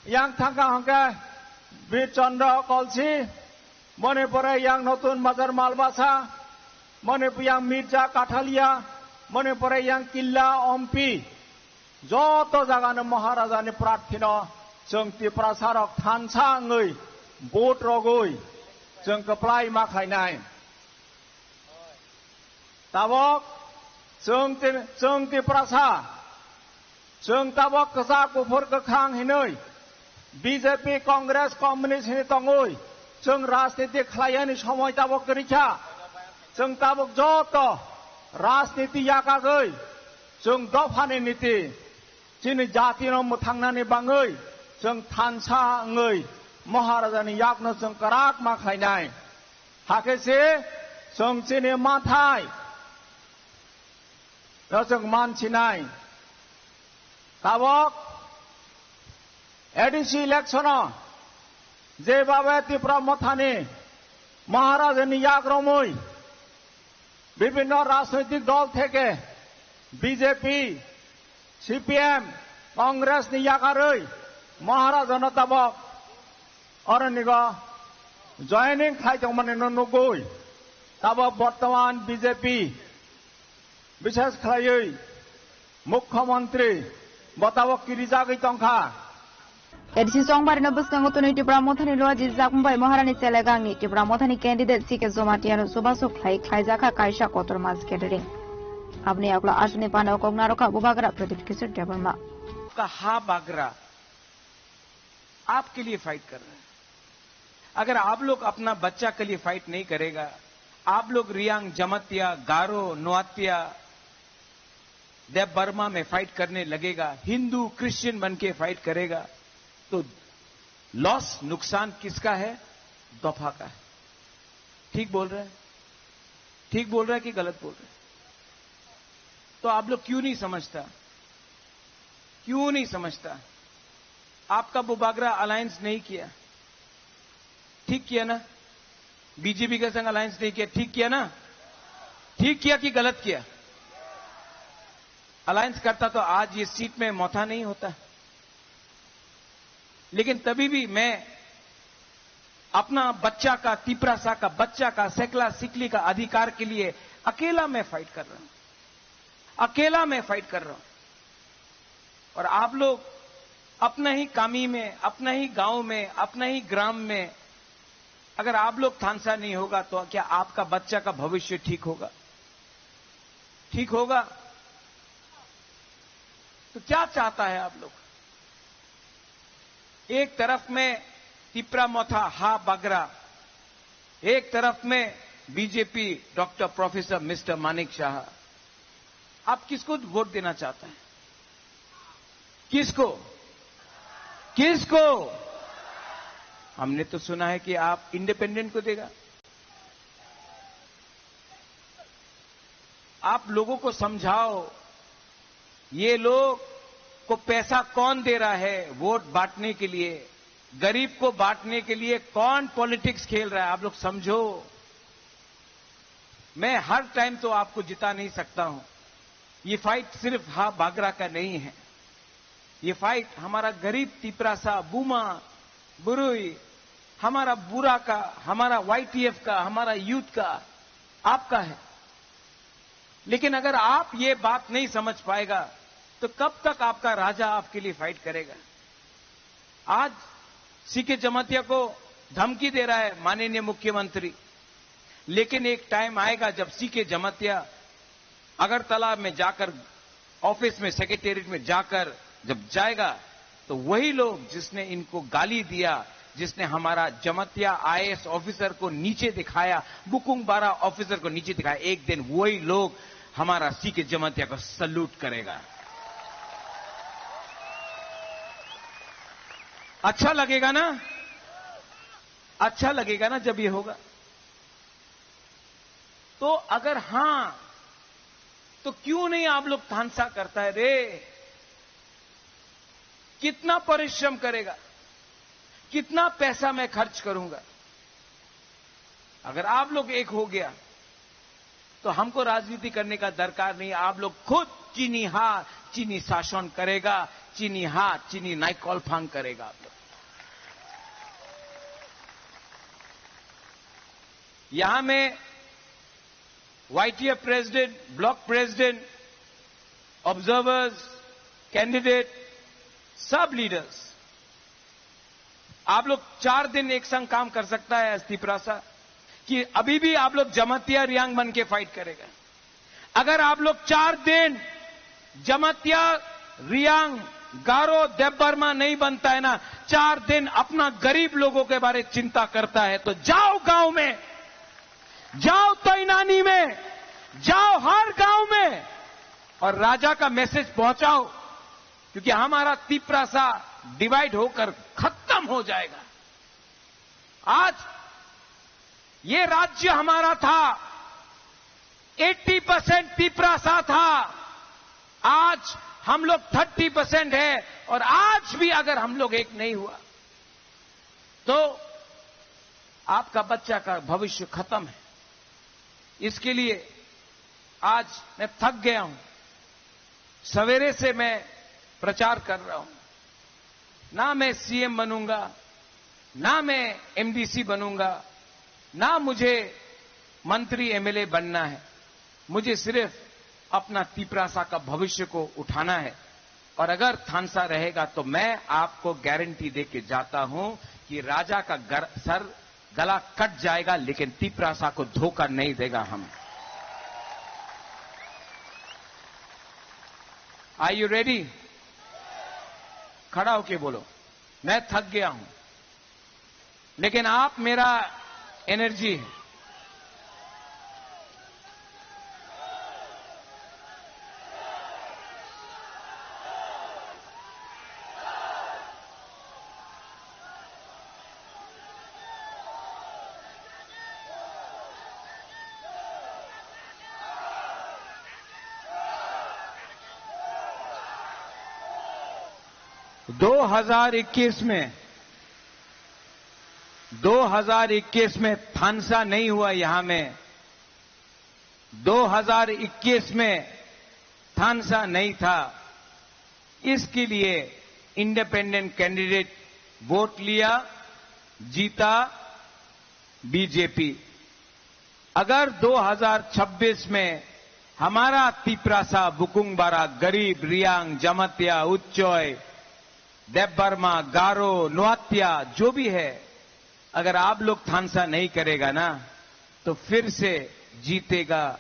yang থাকা হংকে বীরচন্দ্র কলসি মণিপুরে yang নতুন বাজার মালবাসা মণিপুর yang মির্জা কাঠালিয়া মণিপুরে yang কিল্লা অম্পি যত জায়গানো মহারাজানি প্রার্থীন जों ত্রিপ্রাসারক থানসাङै ভোট রগৈ जों कप्लाय माखायनाय ताबक जों ত্রিপ্রাসা जों ताबक गोजा गुफुर गोख्रां हिनै बीजेपी कांग्रेस कम्युनिस्ट हिनै तङै जों राजनीति खालायनि समय ताबक गरिखा जों ताबक जत राजनीति याकागै जों दफानि नीति दिनै जातिनो मोथांनानै बाङै जों थानसाङै महाराजानि याकनो जों कराक माखायनाय हाकेसे जों दिनै माथाय जों मानसिनाय ताबक एडिसि इलेक्शन যেভাবে ত্রিপুরা মথানে মহারাজানি ইয়াগ্রমই বিভিন্ন রাজনৈতিক দল থেকে বিজেপি সিপিএম কংগ্রেস নি ইয়াগারৈ মহারাজান তাবক অরনিগ জয়েনিং খাইতমানে ননগৈ তাবক বর্তমান বিজেপি বিশেষ খাই মুখ্যমন্ত্রী বতাবক কিরিজাগৈ তংখা एडिसि संबारि नबस्कांगो तुनि टिप्रा मथानि लोआजि जाकुंबाय महारानी सेलेगांनि टिप्रा मथानि कैंडिडेट सीके जोमाटियानो सुबासो खाइजाखा कायशा कोतर मास केडरिंग अपने अगला आशने पानो कोगनारो का बुबागरा प्रदीप किशोर डेबरमा का हा बागरा आपके लिए फाइट कर रहे हैं। अगर आप लोग अपना बच्चा के लिए फाइट नहीं करेगा, आप लोग रियांग जमतिया गारो नुआतिया देव बर्मा में फाइट करने लगेगा, हिंदू क्रिश्चियन बन के फाइट करेगा, तो लॉस नुकसान किसका है? दफा का है। ठीक बोल रहे हैं? ठीक बोल रहे हैं कि गलत बोल रहे हैं? तो आप लोग क्यों नहीं समझता? क्यों नहीं समझता? आपका बुबागरा अलायंस नहीं किया, ठीक किया ना? बीजेपी के संग अलायंस नहीं किया, ठीक किया ना? ठीक किया कि गलत किया? अलायंस करता तो आज ये सीट में मौथा नहीं होता। लेकिन तभी भी मैं अपना बच्चा का, तिपरासा का बच्चा का, सेकला सिकली का अधिकार के लिए अकेला मैं फाइट कर रहा हूं, अकेला मैं फाइट कर रहा हूं। और आप लोग अपना ही कामी में, अपना ही गांव में, अपना ही ग्राम में अगर आप लोग थानसा नहीं होगा तो क्या आपका बच्चा का भविष्य ठीक होगा? ठीक होगा? तो क्या चाहता है आप लोग? एक तरफ में तिपरा मोथा हा बागरा, एक तरफ में BJP doctor professor mister Manik Shah. आप किसको वोट देना चाहते हैं? किसको? किसको? हमने तो सुना है कि आप इंडिपेंडेंट को देगा। आप लोगों को समझाओ, ये लोग को पैसा कौन दे रहा है वोट बांटने के लिए, गरीब को बांटने के लिए कौन पॉलिटिक्स खेल रहा है? आप लोग समझो। मैं हर टाइम तो आपको जिता नहीं सकता हूं, ये फाइट सिर्फ बागरा का नहीं है, ये फाइट हमारा गरीब तिपरासा, बुमा, बुरुई, हमारा बुरा का, हमारा YTF का, हमारा यूथ का, आपका है। लेकिन अगर आप ये बात नहीं समझ पाएगा तो कब तक आपका राजा आपके लिए फाइट करेगा? आज सीके जमातिया को धमकी दे रहा है माननीय मुख्यमंत्री, लेकिन एक टाइम आएगा जब सीके जमातिया अगरतला में जाकर, ऑफिस में, सेक्रेटेरिएट में जाकर जब जाएगा, तो वही लोग जिसने इनको गाली दिया, जिसने हमारा जमातिया IAS ऑफिसर को नीचे दिखाया, बुकुंग बारा ऑफिसर को नीचे दिखाया, एक दिन वही लोग हमारा सीके जमातिया को सल्यूट करेगा। अच्छा लगेगा ना? अच्छा लगेगा ना जब ये होगा? तो अगर हां, तो क्यों नहीं आप लोग थानसा करता है रे? कितना परिश्रम करेगा, कितना पैसा मैं खर्च करूंगा? अगर आप लोग एक हो गया तो हमको राजनीति करने का दरकार नहीं। आप लोग खुद चीनी हाथ चीनी शासन करेगा, चीनी हाथ चीनी नाइकॉल फांग करेगा। आप लोग यहां में YTF president, block president, observers, candidate, सब लीडर्स, आप लोग 4 दिन एक संग काम कर सकता है तिपरासा कि अभी भी आप लोग जमातिया रियांग बन के फाइट करेगा। अगर आप लोग 4 दिन जमातिया रियांग गारो देवबर्मा नहीं बनता है ना, 4 दिन अपना गरीब लोगों के बारे में चिंता करता है, तो जाओ गांव में, जाओ तैनानी में, जाओ हर गांव में और राजा का मैसेज पहुंचाओ, क्योंकि हमारा तिपरासा डिवाइड होकर खत्म हो जाएगा। आज ये राज्य हमारा था, 80% तिपरासा था, आज हम लोग 30% है, और आज भी अगर हम लोग एक नहीं हुआ तो आपका बच्चा का भविष्य खत्म है। इसके लिए आज मैं थक गया हूं, सवेरे से मैं प्रचार कर रहा हूं, ना मैं CM बनूंगा, ना मैं MDC बनूंगा, ना मुझे मंत्री MLA बनना है, मुझे सिर्फ अपना तिपरासा का भविष्य को उठाना है। और अगर थानसा रहेगा तो मैं आपको गारंटी देके जाता हूं कि राजा का सर गला कट जाएगा, लेकिन तिपरासा को धोखा नहीं देगा हम। Are you ready? खड़ा होके बोलो, मैं थक गया हूं, लेकिन आप मेरा एनर्जी है। दो 2021 में थानसा नहीं हुआ यहां में, 2021 में थानसा नहीं था। इसके लिए इंडिपेंडेंट कैंडिडेट वोट लिया, जीता बीजेपी। अगर 2026 में हमारा तिपरासा, बुकुंगबारा, गरीब, रियांग, जमातिया, उच्चोय, देवबर्मा, गारो, नुआत्या जो भी है, अगर आप लोग थानसा नहीं करेगा ना, तो फिर से जीतेगा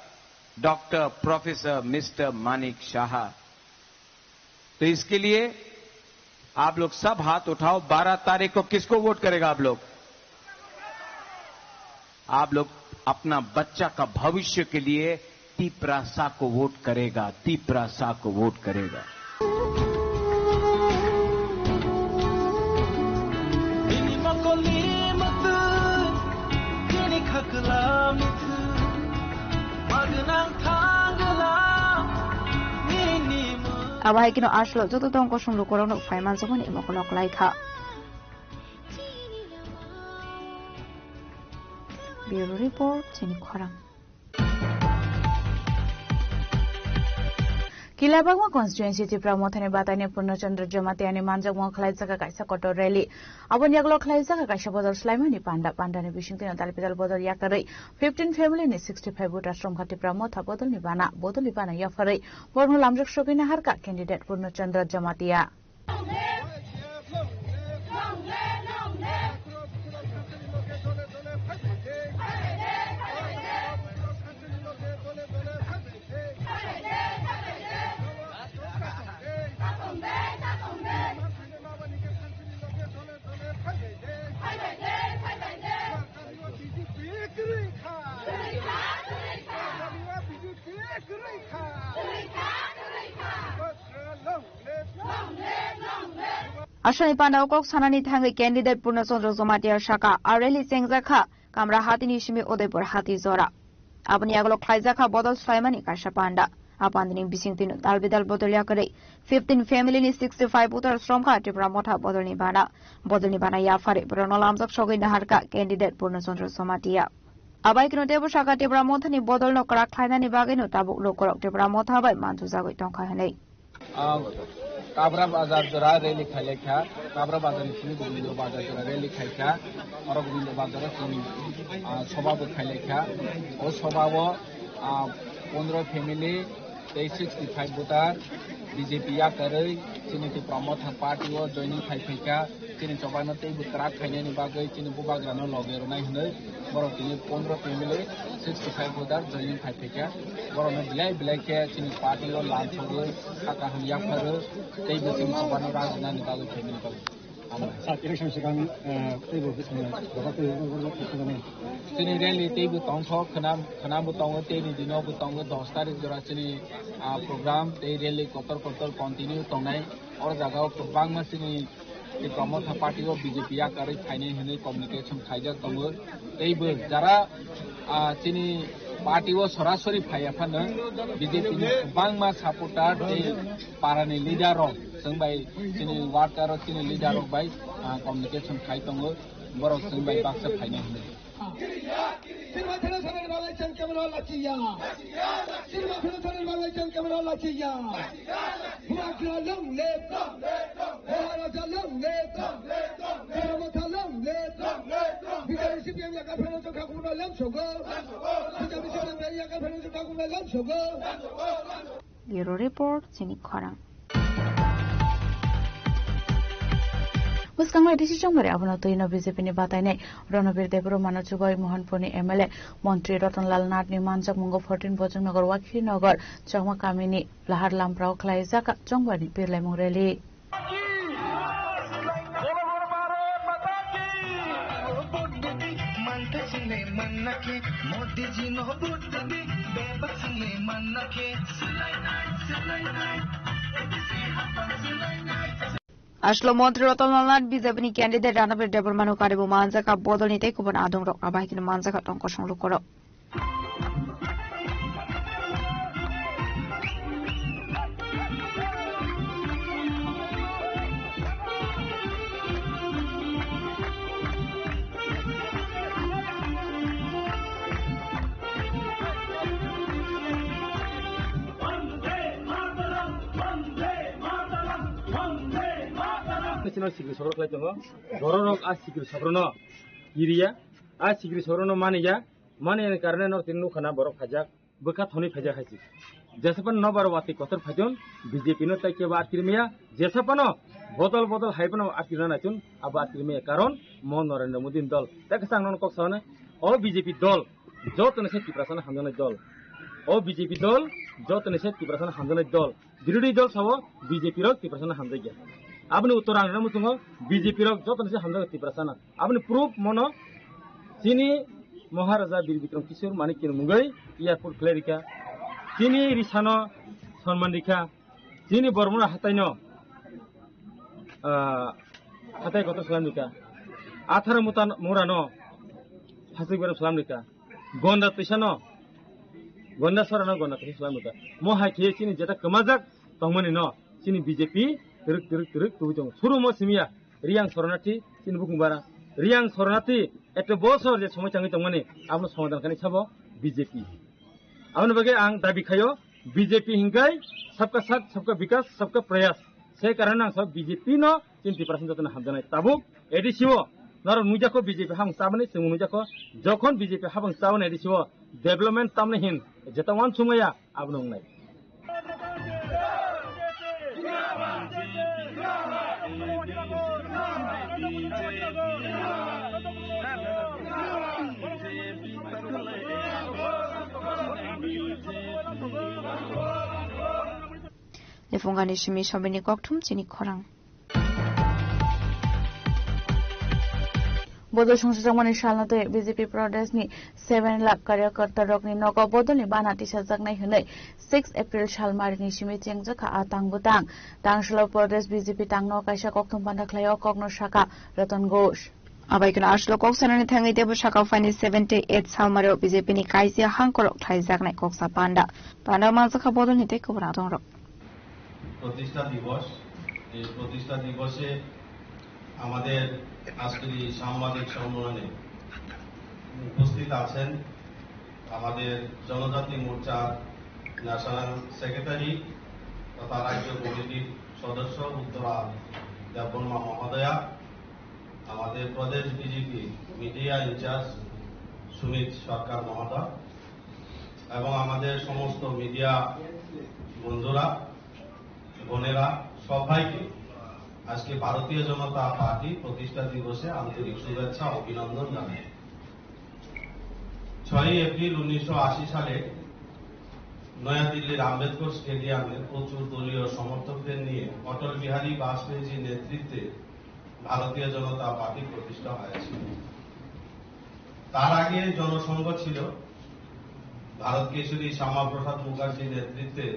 doctor professor mister Manik Shah. तो इसके लिए आप लोग सब हाथ उठाओ। 12 तारीख को किसको वोट करेगा आप लोग? आप लोग अपना बच्चा का भविष्य के लिए तिपरासा को वोट करेगा, तिपरासा को वोट करेगा। Abahai kino aslo joto tong kosong lo korong nuk faiman sokon imo kolok laika. Bureau Report, Jenny Korang. Kilabangma constituency Tripura Mothani Batani Purnachandra Jamatiani Manjak Mo Khlaijaka Kaisa Kotor Rally. Abon Yaglo Khlaijaka Kaisa Bodor Slaimani Panda Pandani Bishington Talpidal Bodor Yakari 15 family ni 65 voters from Tripura Motha Bodol Nibana Yafari Borno Lamjak Shobina Harka candidate Purnachandra Jamatia. Ashani Panda Kok Sanani Tangi candidate Purnachandra Jamatia Shaka Areli Sengzakha Kamra Hatini Shimi Odepur Hati Zora Abani Yaglo Khlaijaka Bodol Slaimani Kasha Panda Apandini Bisingtin Talbidal Bodolyakari 15 family ni 65 voters from Tripura Motha Bodol Nibana Yafari Borno Lamjak Shobina Harka candidate Purnachandra Jamatia Abai kino tebo Shaka Tripura Motha ni Bodol no Krak Thainani Bagino Tabuk Lokorok Tripura Motha Bai Mantu Jagoi Tongkha Hanei Kabra बाजार जरा rally खाले क्या काबरा बाजार इसमें गोविंद बाजार जरा rally खाई क्या और गोविंद बाजार इसमें स्वभाव खाले क्या और स्वभाव 15 फैमिली 65 वोटर बीजेपी या करे चिन्ह की प्रमोट पार्टी वो जॉइनिंग खाई क्या चिन्ह चौबा में तेई बुतराक खाने ने बागे चिन्ह बुबा ग्रानो लगे रुनाई हने बरो चिन्ह 15 फैमिली 65 वोटर जॉइनिंग खाई क्या बरो में बिलाई के चिन्ह पार्टी वो लांच हो गए काका हम या पर तेई चिन्ह चौबा में राजना निकालो फैमिली का इलेक्शन से काम तेई वो किसमें बहुत चिन्ह रैली तेई बुताऊं थो खनाम बुताऊं तेई दिनों बुताऊं 10 तारीख जरा चिन्ह प्रोग्राम तेई रैली कोतर कंटिन्यू तोनाई और जगह बांग में चिन्ह प्रमोट पार्टी को बीजेपी या करे खाइने हने कम्युनिकेशन खाइजा तंगो तेई बो जरा चिन्ह पार्टी वो सरासरी फायाफान बीजेपी बांग मा सपोर्टर तेई पारानि लीडर संबाई चिन्ह वार्तार चिन्ह लीडर बाई कम्युनिकेशन खाइ तंगो बरो संबाई बाक्सा खाइने हने Bureau Report Sini Khorang Muskangma decision mare abona toina BJP ni batai nei Ranabir Debro Manachugoi Mohanpuni MLA Montri Ratanlal Nath ni Manjak Mungo 14 Bojang Nagar Wakhi Nagar Chongma Kamini Lahar Lamprao Khlaijaka Chongwani Pirlai Mongreli Ashlo Montri Ratanlal Nath BJP ni candidate Ranabir Debro Manu Karibu Manjaka Bodol ni tei kubon adong rok abai kin Manjaka tongko songlu korok National Security Sorok lai tongo Gororok a Security Sorono Iria a Security Sorono mania mane karne no tinu khana borok phajak buka thoni phajak haisi jesapan no baro wati kotor phajon BJP no tai ke ba kirmiya jesapano botol haipano akirana chun aba kirmiya karon mon Narendra Modi dol tak sangnon kok sone o BJP dol jotone se tiprasana hamjana dol o BJP dol jotone se tiprasana hamjana dol বিরোধী দল সব BJP rock তিপ্রাসানা হামজাই গিয়া আপনি উত্তরাংশ মুসুঙ্গ BJP rock যত হামজা তিপ্রাসানা আপনি proof মনো চিনি মহারাজা বীর বিক্রম কিশোর মানিকের মুগৈ এয়ারপোর্ট ক্লেরিকা চিনি রিসানো সম্মান রেখা চিনি বর্মনা হাতাইন হাতাই কত সালাম রেখা 18 মুতান মোরানো ফাসি বের সালাম রেখা গন্ডা তেসানো গন্ডা সরানো গন্ডা তেসানো সালাম রেখা মহাই খেয়ে চিনি যেটা কমাজাক তংমনি ন চিনি বিজেপি তিরক তুজং সুরুমো সিমিয়া রিয়াং শরণার্থী চিনি বুকুংবারা রিয়াং শরণার্থী একটা বছর যে সময় চাঙ্গি তংমনি আপনি সমাধান খানি ছাবো বিজেপি আপনি বাগে আং দাবি খাইও बीजेपी हिंगाई सबका साथ सबका विकास सबका प्रयास से कारण सब बीजेपी नो 20% जतन हामजानाय ताबुक एडिसिओ नर नुजाखौ बीजेपी हाम साबने जों नुजाखौ जखन बीजेपी हाबं साबने एडिसिओ डेभलपमेंट तामने हिन जेतावान सुमया आबनंनाय लेफुंगानि सिमी सबिनि ककथुम चिनि खरां बोदो संसदमानि सालनाते बीजेपी प्रदेशनि 7 लाख कार्यकर्ता रकनि नग बोदोनि बानाति साजाकनाय हनै 6 एप्रिल सालमारिनि सिमी चेंजखा आतांबुतां दांसल प्रदेश बीजेपी तांनो कायसा ककथुम बान्दाख्लायाव कग्न शाखा रतन घोष आबाइकन आसलो कक्सानानि थाङै देबो शाखा फाइनि 78 सालमारियाव बीजेपी नि कायसे हांकरक थाइजाकनाय कक्सा पान्डा मानसखा बोदोनि तेखौ रादंर প্রতিষ্ঠা দিবস এই প্রতিষ্ঠা দিবসে আমাদের আজকের এই সাংবাদিক সম্মেলনে উপস্থিত আছেন আমাদের জনজাতি মোর্চার ন্যাশনাল সেক্রেটারি তথা রাজ্য কমিটির সদস্য উত্তরা দেববর্মা মহোদয়া আমাদের প্রদেশ বিজেপি মিডিয়া ইনচার্জ সুমিত সরকার মহোদয় এবং আমাদের সমস্ত মিডিয়া বন্ধুরা বোনেরা সবাইকে আজকে ভারতীয় জনতা পার্টি প্রতিষ্ঠা দিবসে আন্তরিক শুভেচ্ছা ও অভিনন্দন জানাই 6 এপ্রিল 1980 সালে নয়াদিল্লির আম্বেদকর স্টেডিয়ামে প্রচুর দলীয় সমর্থকদের নিয়ে অটল বিহারী বাজপেয়ীর নেতৃত্বে ভারতীয় জনতা পার্টি প্রতিষ্ঠা হয়েছিল তার আগে জনসংঘ ছিল ভারত কেশরী শ্যামাপ্রসাদ মুখার্জির নেতৃত্বে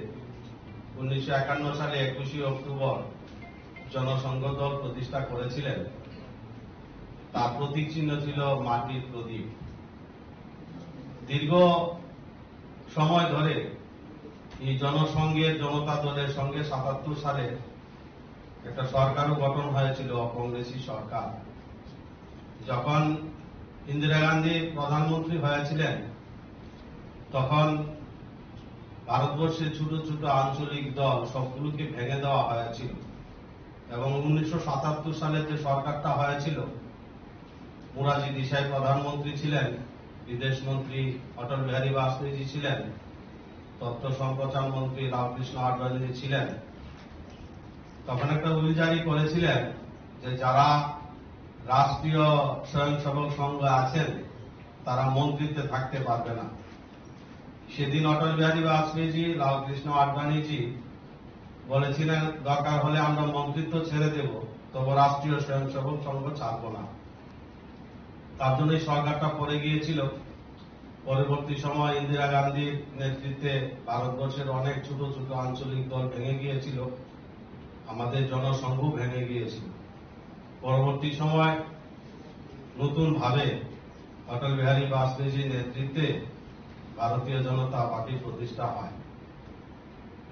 1951 সালে 21 অক্টোবর জনসংঘ দল প্রতিষ্ঠা করেছিলেন তার প্রতীক চিহ্ন ছিল মাটির প্রদীপ দীর্ঘ সময় ধরে এই জনসংঘের জনতা দলের সঙ্গে 77 সালে একটা সরকারও গঠন হয়েছিল কংগ্রেসী সরকার যখন ইন্দিরা গান্ধী প্রধানমন্ত্রী হয়েছিলেন তখন ভারতবর্ষের ছোট ছোট আঞ্চলিক দল সবগুলোকে ভেঙে দেওয়া হয়েছিল এবং 1977 সালে যে সরকারটা হয়েছিল মুরারজি দেশাই প্রধানমন্ত্রী ছিলেন বিদেশ মন্ত্রী অটল বিহারী বাজপেয়ী ছিলেন তথ্য সম্প্রচার মন্ত্রী রামকৃষ্ণ আডবাণী ছিলেন তখন একটা উইল জারি করেছিলেন যে যারা রাষ্ট্রীয় স্বয়ংসেবক সংঘ আছেন তারা মন্ত্রিত্বে থাকতে পারবে না সেদিন অটল বিহারী বাজপেয়ী লালকৃষ্ণ আডবাণীজি বলেছিলেন দরকার হলে আমরা মন্ত্রিত্ব ছেড়ে দেব তবু রাষ্ট্রীয় স্বয়ংসেবক সংঘ ছাড়ব না তার জন্য সরকারটা পড়ে গিয়েছিল পরবর্তী সময় ইন্দিরা গান্ধীর নেতৃত্বে ভারতবর্ষের অনেক ছোট ছোট আঞ্চলিক দল ভেঙে গিয়েছিল আমাদের জনসংঘ ভেঙে গিয়েছিল পরবর্তী সময় নতুন ভাবে অটল বিহারী বাজপেয়ীর নেতৃত্বে ভারতীয় জনতা পার্টি প্রতিষ্ঠা হয়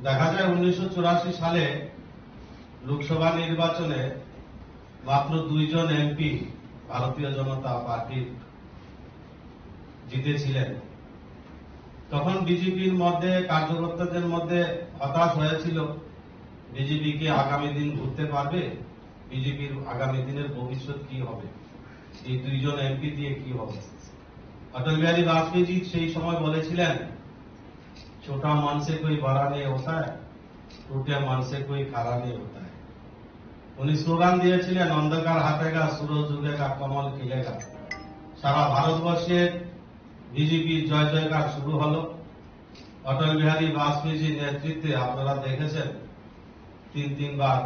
দেখা যায় 1984 সালে লোকসভা নির্বাচনে মাত্র 2 জন এমপি ভারতীয় জনতা পার্টি জিতেছিলেন তখন বিজেপির মধ্যে কার্যকর্তাদের মধ্যে হতাশ হয়েছিল বিজেপি কি আগামী দিন ঘুরতে পারবে বিজেপির আগামী দিনের ভবিষ্যৎ কি হবে এই 2 জন এমপি দিয়ে কি হবে অটল বিহারী বাজপেয়ী সেই সময় বলেছিলেন छोटा मन से कोई बड़ा नहीं होता है टूटे मन से कोई खड़ा नहीं होता है उन्हीं स्लोगान दिएছিলেন অন্ধকার হাটেগা সূরজ উগেগা কমল খিলেগা সারা ভারতবর্ষে বিজেপি জয় জয়কার শুরু হলো অটল বিহারী বাজপেয়ীর নেতৃত্বে আপনারা দেখেছেন 3 বার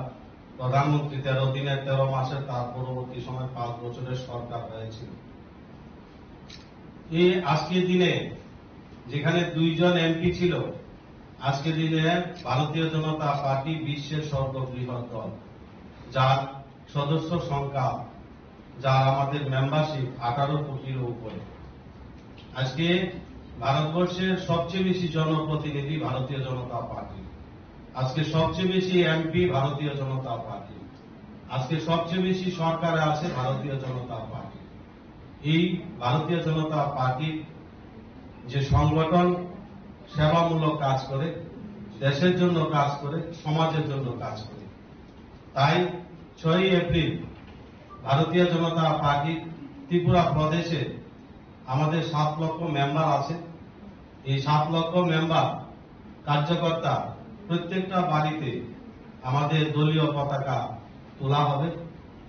প্রধানমন্ত্রী 13 দিনের 13 মাসের তার পরবর্তী সময় 5 বছরের সরকার হয়েছিল এই আজকের দিনে যেখানে 2 জন এমপি ছিল আজকের দিনে ভারতীয় জনতা পার্টি বিশ্বের সর্ববৃহৎ দল যার সদস্য সংখ্যা যার আমাদের মেম্বারশিপ 18 কোটির উপরে আজকে ভারতবর্ষের সবচেয়ে বেশি জনপ্রতিনিধি ভারতীয় জনতা পার্টি আজকে সবচেয়ে বেশি এমপি ভারতীয় জনতা পার্টি আজকে সবচেয়ে বেশি সরকারে আছে ভারতীয় জনতা পার্টি এই ভারতীয় জনতা পার্টি যে সংগঠন সেবামূলক কাজ করে দেশের জন্য কাজ করে, সমাজের জন্য কাজ করে। তাই 6 এপ্রিল ভারতীয় জনতা পার্টি ত্রিপুরা প্রদেশে আমাদের 7 লক্ষ মেম্বার আছে। এই 7 লক্ষ মেম্বার কার্যকর্তা প্রত্যেকটা বাড়িতে আমাদের দলীয় পতাকা তোলা হবে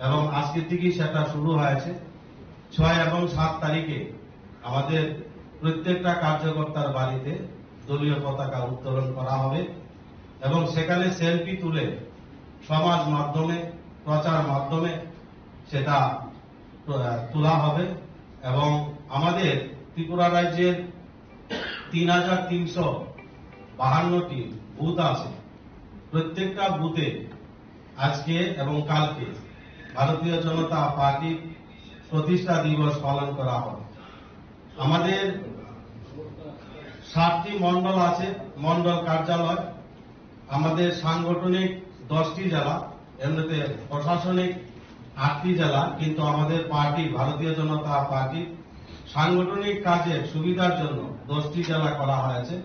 এবং আজকে থেকেই সেটা শুরু হয়েছে। 6 এবং 7 তারিখে আমাদের প্রত্যেকটা কার্যকর্তার বাড়িতে দলীয় পতাকা উত্তোলন করা হবে এবং সেখানে সেলফি তুলে সমাজ মাধ্যমে, প্রচার মাধ্যমে সেটা তোলা হবে এবং আমাদের ত্রিপুরা রাজ্যের 3352টি বুথ আছে। প্রত্যেকটা বুথে আজকে এবং কালকে ভারতীয় জনতা পার্টি প্রতিষ্ঠা দিবস পালন করা হবে। আমাদের 7টি মন্ডল আছে, মন্ডল কার্যালয়। আমাদের সাংগঠনিক 10টি জেলা, এমনিতে প্রশাসনিক 8টি জেলা, কিন্তু আমাদের পার্টি ভারতীয় জনতা পার্টি সাংগঠনিক কাজের সুবিধার জন্য 10টি জেলা করা হয়েছে।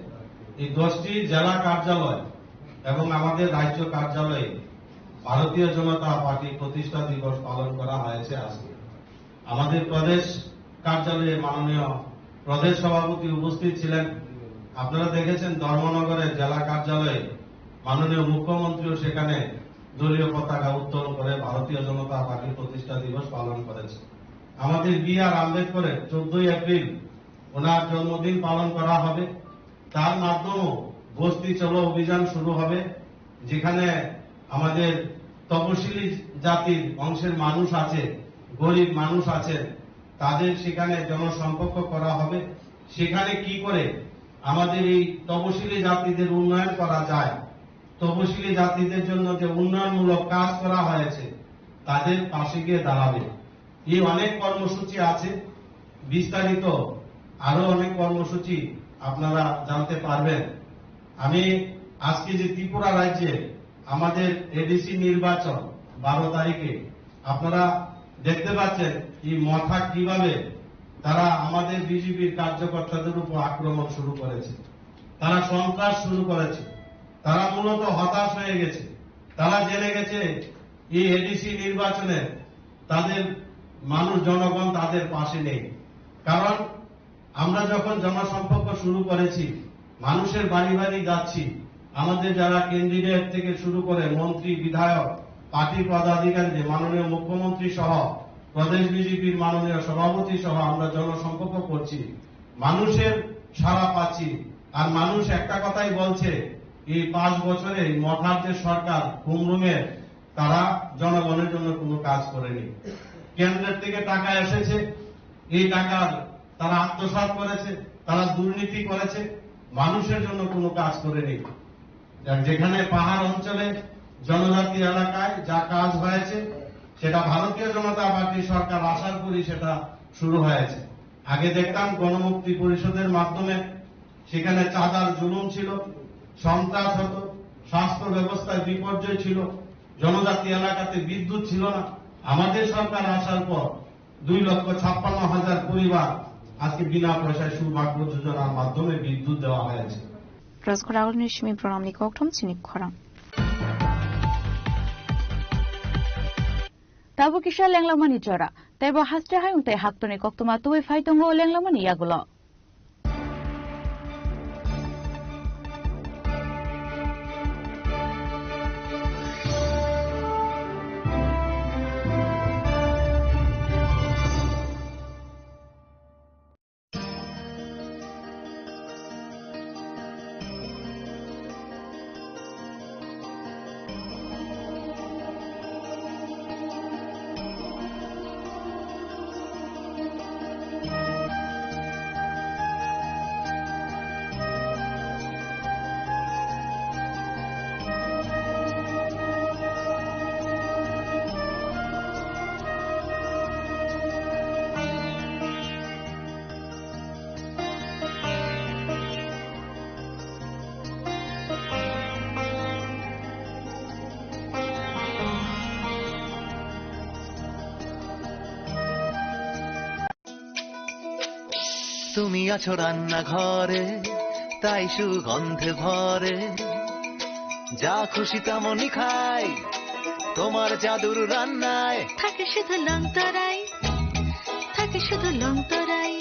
এই 10টি জেলা কার্যালয় এবং আমাদের রাজ্য কার্যালয়ে ভারতীয় জনতা পার্টি প্রতিষ্ঠা দিবস পালন করা হয়েছে আজকে। আমাদের প্রদেশ কার্যালয়ে মাননীয় প্রদেশ সভাপতি উপস্থিত ছিলেন। আপনারা দেখেছেন ধর্মনগরের জেলা কার্যালয়ে মাননীয় মুখ্যমন্ত্রীও সেখানে দলীয় পতাকা উত্তোলন করে ভারতীয় জনতা পার্টি প্রতিষ্ঠা দিবস পালন করেছে। আমাদের B.R. আম্বেদকরের 14 এপ্রিল ওনার জন্মদিন পালন করা হবে। তার মাধ্যমেও বস্তি চলো অভিযান শুরু হবে, যেখানে আমাদের তপশিলি জাতির অংশের মানুষ আছে, গরিব মানুষ আছে, তাদের সেখানে জনসম্পর্ক করা হবে। সেখানে কি করে আমাদের এই তপশিলি জাতিদের উন্নয়ন করা যায়, তপশিলি জাতিদের জন্য যে উন্নয়নমূলক কাজ করা হয়েছে তাদের পাশে গিয়ে দাঁড়াবে। এই অনেক কর্মসূচি আছে, বিস্তারিত আরো অনেক কর্মসূচি আপনারা জানতে পারবেন। আমি আজকে যে ত্রিপুরা রাজ্যে আমাদের এডিসি নির্বাচন 12 তারিখে আপনারা দেখতে পাচ্ছেন এই মথা কিভাবে তারা আমাদের বিজেপির কার্যকর্তাদের উপর আক্রমণ শুরু করেছে, তারা সন্ত্রাস শুরু করেছে, তারা মূলত হতাশ হয়ে গেছে। তারা জেনে গেছে এই এডিসি নির্বাচনে তাদের মানুষ, জনগণ তাদের পাশে নেই। কারণ আমরা যখন জনসম্পর্ক শুরু করেছি, মানুষের বাড়ি বাড়ি যাচ্ছি, আমাদের যারা ক্যান্ডিডেট থেকে শুরু করে মন্ত্রী, বিধায়ক, পার্টি পদাধিকারী, মাননীয় মুখ্যমন্ত্রী সহ প্রদেশ বিজেপির মাননীয় সভাপতি সহ আমরা জনসম্পর্ক করছি, মানুষের সাড়া পাচ্ছি। আর মানুষ একটা কথাই বলছে, এই 5 বছরে মথার যে সরকার কুমরুমের, তারা জনগণের জন্য কোনো কাজ করেনি। কেন্দ্রের থেকে টাকা এসেছে, এই টাকার তারা আত্মসাৎ করেছে, তারা দুর্নীতি করেছে, মানুষের জন্য কোনো কাজ করেনি। যেখানে পাহাড় অঞ্চলে, জনজাতি এলাকায় যা কাজ হয়েছে সেটা ভারতীয় জনতা পার্টি সরকার আসার পরই সেটা শুরু হয়েছে। আগে দেখতাম গণমুক্তি পরিষদের মাধ্যমে সেখানে চাঁদার জুলুম ছিল, সন্ত্রাস হতো, স্বাস্থ্য ব্যবস্থায় বিপর্যয় ছিল, জনজাতি এলাকাতে বিদ্যুৎ ছিল না। আমাদের সরকার আসার পর 2,56,000 পরিবার আজকে বিনা পয়সায় সৌভাগ্য যোজনার মাধ্যমে বিদ্যুৎ দেওয়া হয়েছে। Rozgorał niśmy programnik oktom cinik khora. Tabu kisha lenglamani jora. Tebo hastre hayunte haktone koktoma tuwe faitongo lenglamani yagulo. তুমি আছো রান্না ঘরে, তাই সুগন্ধে ভরে যা খুশি তেমনই খাই তোমার জাদুর রান্নায় থাকে শুধু লংতরাই থাকে শুধু লংতরাই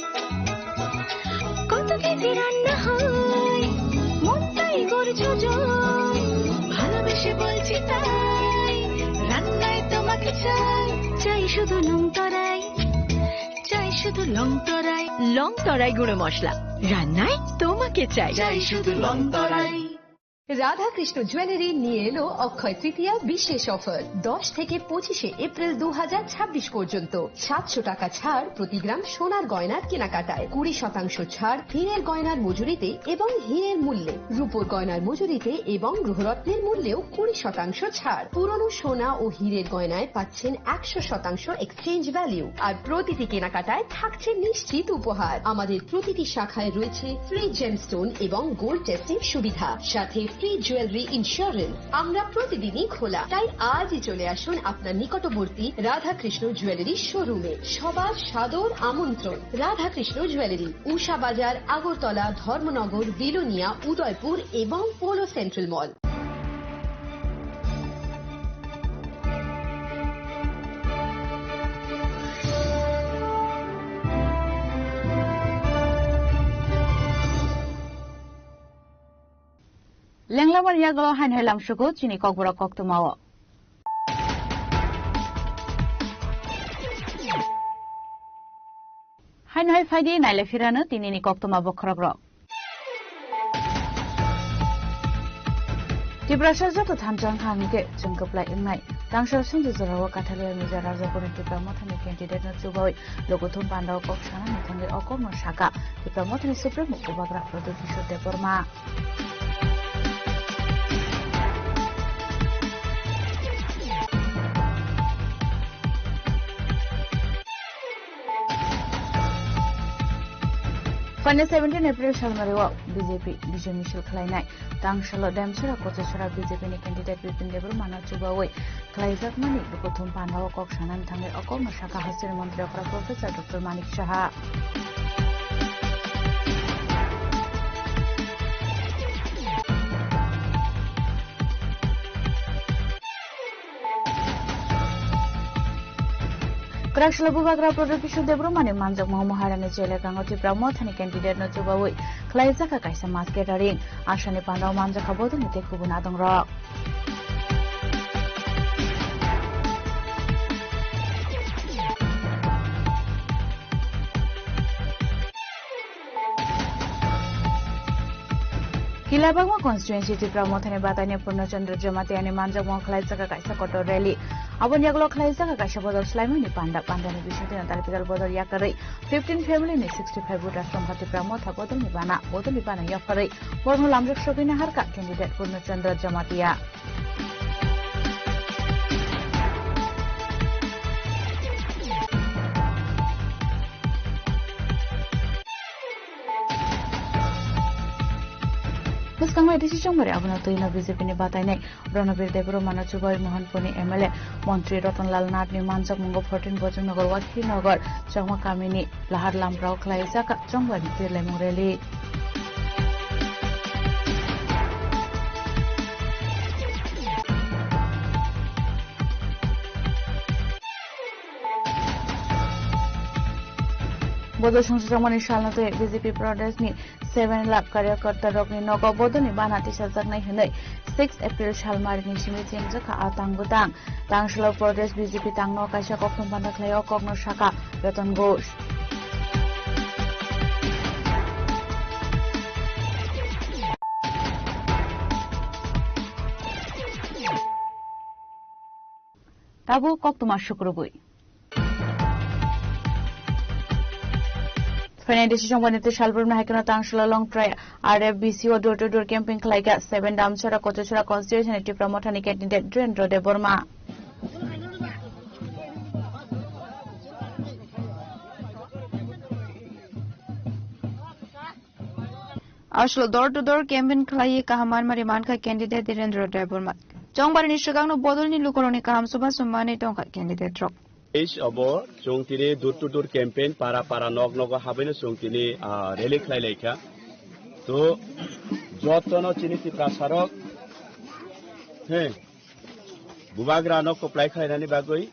কত কেজি রান্না হয় মনটাই গড়ছে জয় ভালোবেসে বলছি তাই রান্নায় তোমাকে চাই চাই শুধু লংতরাই চাই শুধু লংতরাই লংতরাই গুঁড়ো মশলা রান্নায় তোমাকে চাই চাই শুধু লংতরাই। রাধাকৃষ্ণ জুয়েলারি নিয়ে এলো অক্ষয় তৃতীয়া বিশেষ অফার 10 থেকে 25 এপ্রিল 2026 পর্যন্ত 700 টাকা ছাড় প্রতি গ্রাম সোনার গয়নার কেনাকাটায় 20% ছাড় হীরের গয়নার মজুরিতে এবং হীরের মূল্যে রূপোর গয়নার মজুরিতে এবং গ্রহরত্নের মূল্যেও 20% ছাড় পুরনো সোনা ও হীরের গয়নায় পাচ্ছেন 100% এক্সচেঞ্জ ভ্যালু আর প্রতিটি কেনাকাটায় থাকছে নিশ্চিত উপহার আমাদের প্রতিটি শাখায় রয়েছে ফ্রি জেমস্টোন এবং গোল্ড টেস্টিং সুবিধা সাথে ফ্রি জুয়েলারি ইন্স্যুরেন্স আমরা প্রতিদিনই খোলা তাই আজই চলে আসুন আপনার নিকটবর্তী রাধাকৃষ্ণ জুয়েলারি শোরুমে সবার সাদর আমন্ত্রণ রাধাকৃষ্ণ জুয়েলারি উষা বাজার আগরতলা ধর্মনগর বিলোনিয়া উদয়পুর এবং polo central mall Lenglaman yaglo han helam shugo chini kokbora koktumawo. Han hai faidi naile firano tinini koktuma bokrogro. Tibrasha joto thamjang hamike jungkoplai ingnai. Tangsal sunju jarawa kathalia miza raja kone tipra mothani candidate no chubawai logothum pandao koksana mithangi okomo shaka tipra mothani supreme ubagra produ kishor deborma. Fane 17 April Shalmarewa BJP Bijay Mishil Khlainai Tangshalo Damsura Kochesura BJP ni candidate Bipin Deborma Chubawai Khlaijak Mani Lokothum Pandao Kokshanan Thangai Okom Shaka Hasir Mantri Okra Professor Dr. Manik Shaha Krakshla Bubagra Production Debromani Manjak Mohamarani Chele Gangoti Pramothani candidate no Chubawai Klaizaka Kaisa Masketaring Ashani Pandao Manjaka Bodun Tekubunadong Rock Kilabagma constituency tipra mothane batane Purnachandra Jamati ani Manjak Mo Klaizaka Kaisa Kotor Rally Abon Yaglo Klaizaka Kaisa Bodor Slaimani Panda Pandani Bishati Talpigal Bodor Yakari 15 family ni 65 voters from Tipra Motha Bodor Nibana Yakari Borno Lamjak Shobina Harka candidate Purnachandra Jamatia Muskangwa decision mare abuna toina BJP ni batainai Ronabir Debro Manachubai Mohanponi MLA Montri Ratanlal Nath ni Manjak Mungo 14 Bojongnagar Wakhi Nagar Changma Kamini Lahar Lamrao Klaizaka Changwa Pirle Mureli Bodo Songsamani Shalnate BJP Pradesh ni 7 lakh कार्यकर्ता रोकनी नगो बोदनी बानाति सजगनाय हनै 6 April Shalmari ni simi chengjaka atang butang Tangshlo Pradesh BJP tangno kaisa kokthum bandaklayo kokno shaka Ratan Ghosh Tabu koktuma shukrubui Fene decision wanite Shalbur Nahikana Tangshla long try RFBCO door to door camping like 7 Damchara Kochura constitution to promote any candidate Drendro de Borma. Ashlo door to door camping Clay Kahamar Mariman candidate Drendro de Borma. Jong Barini Shagano Bodoni Lukoroni Kaham Suba Sumani Tonka candidate drop. Abo Chongtini door to door campaign para nog nogo habene Chongtini rally khlai laika to jotono chiniti prasarok बुबाग्रानो कप्लाय खालायनायनि बागै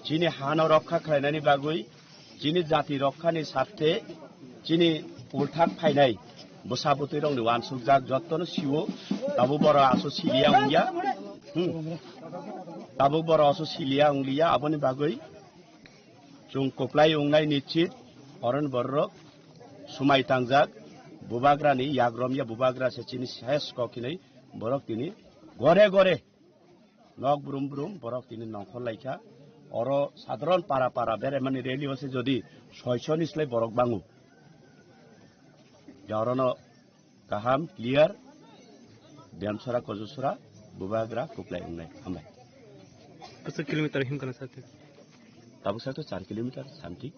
चीनी हानो रक्षा खालायनायनि बागै चीनी जाति रक्षानि साथे चीनी उल्थाक फायनाय बसाबुतै रंनि वानसुकजाक जत्तनो सिवो ताबु बर आसो सिलिया उंगिया ताबु बर आसो सिलिया उंगिया आबनि बागै जों कप्लाय उंनाय निश्चित अरन बर्रक सुमाय तांजाक बुबाग्रानि याग्रमिया बुबाग्रा से चीनी शेष कखिनै बरक तिनी गरे गरे नक ब्रुम ब्रुम बरक तिनी नखल लाइखा और साधारण पारा पारा बेरे माने रेली हसे जदि 600 निस्लाय बरक बांगु जावरनो गाहाम क्लियर ब्यामसरा कजुसरा बुबाग्रा कुप्लाय उंनाय हामबाय कस किलोमीटर हिमकन साथे ताबु साथे 4 kilometre Shanti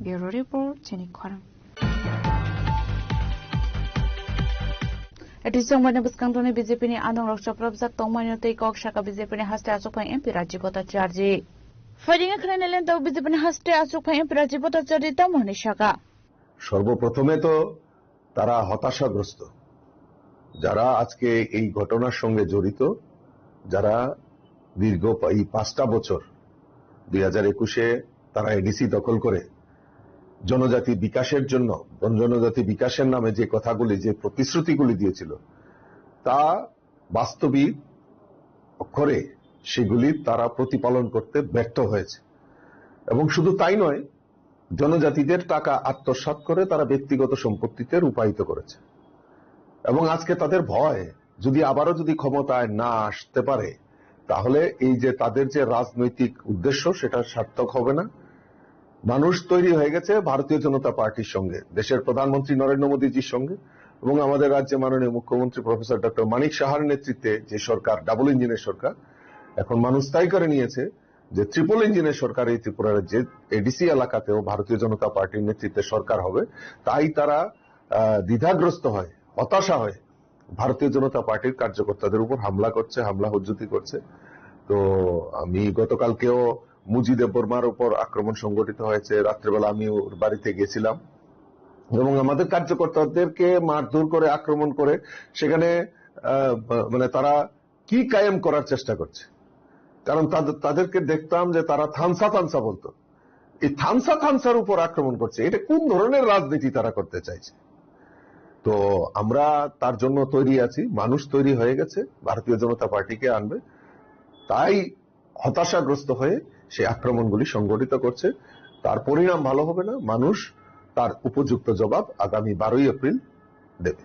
Bureau Report, Jenny Kwarang. It is someone who can only BJP ni Anong Rokshaprabzak Tongman take Okshaka BJP has to Asoka MP Rajibota Charge. Fighting a Kranelent of BJP has to Asoka MP Rajibota Charge Tamonishaka. সর্বপ্রথমে তো তারা হতাশাগ্রস্ত যারা আজকে এই ঘটনার সঙ্গে জড়িত যারা দীর্ঘ এই 5টা বছর 2021-এ তারা এডিসি দখল করে জনজাতি বিকাশের জন্য জনজাতি বিকাশের নামে যে কথাগুলি যে প্রতিশ্রুতিগুলি দিয়েছিল তা বাস্তবিক অক্ষরে সেগুলি তারা প্রতিপালন করতে ব্যর্থ হয়েছে এবং শুধু তাই নয় জনজাতিদের টাকা আত্মসাৎ করে তারা ব্যক্তিগত সম্পত্তিতে রূপায়িত করেছে এবং আজকে তাদের ভয় যদি আবারও যদি ক্ষমতায় না আসতে পারে তাহলে এই যে তাদের যে রাজনৈতিক উদ্দেশ্য সেটা সার্থক হবে না মানুষ তৈরি হয়ে গেছে ভারতীয় জনতা পার্টির সঙ্গে দেশের প্রধানমন্ত্রী নরেন্দ্র মোদীজির সঙ্গে এবং আমাদের রাজ্যে মাননীয় মুখ্যমন্ত্রী প্রফেসর ডক্টর মানিক সাহার নেতৃত্বে যে সরকার ডাবল ইঞ্জিনের সরকার এখন মানুষ তাই করে নিয়েছে যে ট্রিপল ইঞ্জিনের সরকার এই ত্রিপুরার যে এডিসি এলাকাতেও ভারতীয় জনতা পার্টির নেতৃত্বে সরকার হবে তাই তারা দ্বিধাগ্রস্ত হয় হতাশা হয় ভারতীয় জনতা পার্টির কার্যকর্তাদের উপর হামলা করছে হামলা হুজ্জুতি করছে তো আমি গতকালকেও মুজি দেববর্মার উপর আক্রমণ সংঘটিত হয়েছে রাত্রেবেলা আমি ওর বাড়িতে গেছিলাম এবং আমাদের কার্যকর্তাদেরকে মারধর করে আক্রমণ করে সেখানে মানে তারা কি কায়েম করার চেষ্টা করছে কারণ তাদেরকে দেখতাম যে তারা থানসা থানসা বলতো এই থানসা থানসার উপর আক্রমণ করছে এটা কোন ধরনের রাজনীতি তারা করতে চাইছে তো আমরা তার জন্য তৈরি আছি মানুষ তৈরি হয়ে গেছে ভারতীয় জনতা পার্টিকে আনবে তাই হতাশাগ্রস্ত হয়ে সেই আক্রমণগুলি সংগঠিত করছে তার পরিণাম ভালো হবে না মানুষ তার উপযুক্ত জবাব আগামী 12 এপ্রিল দেবে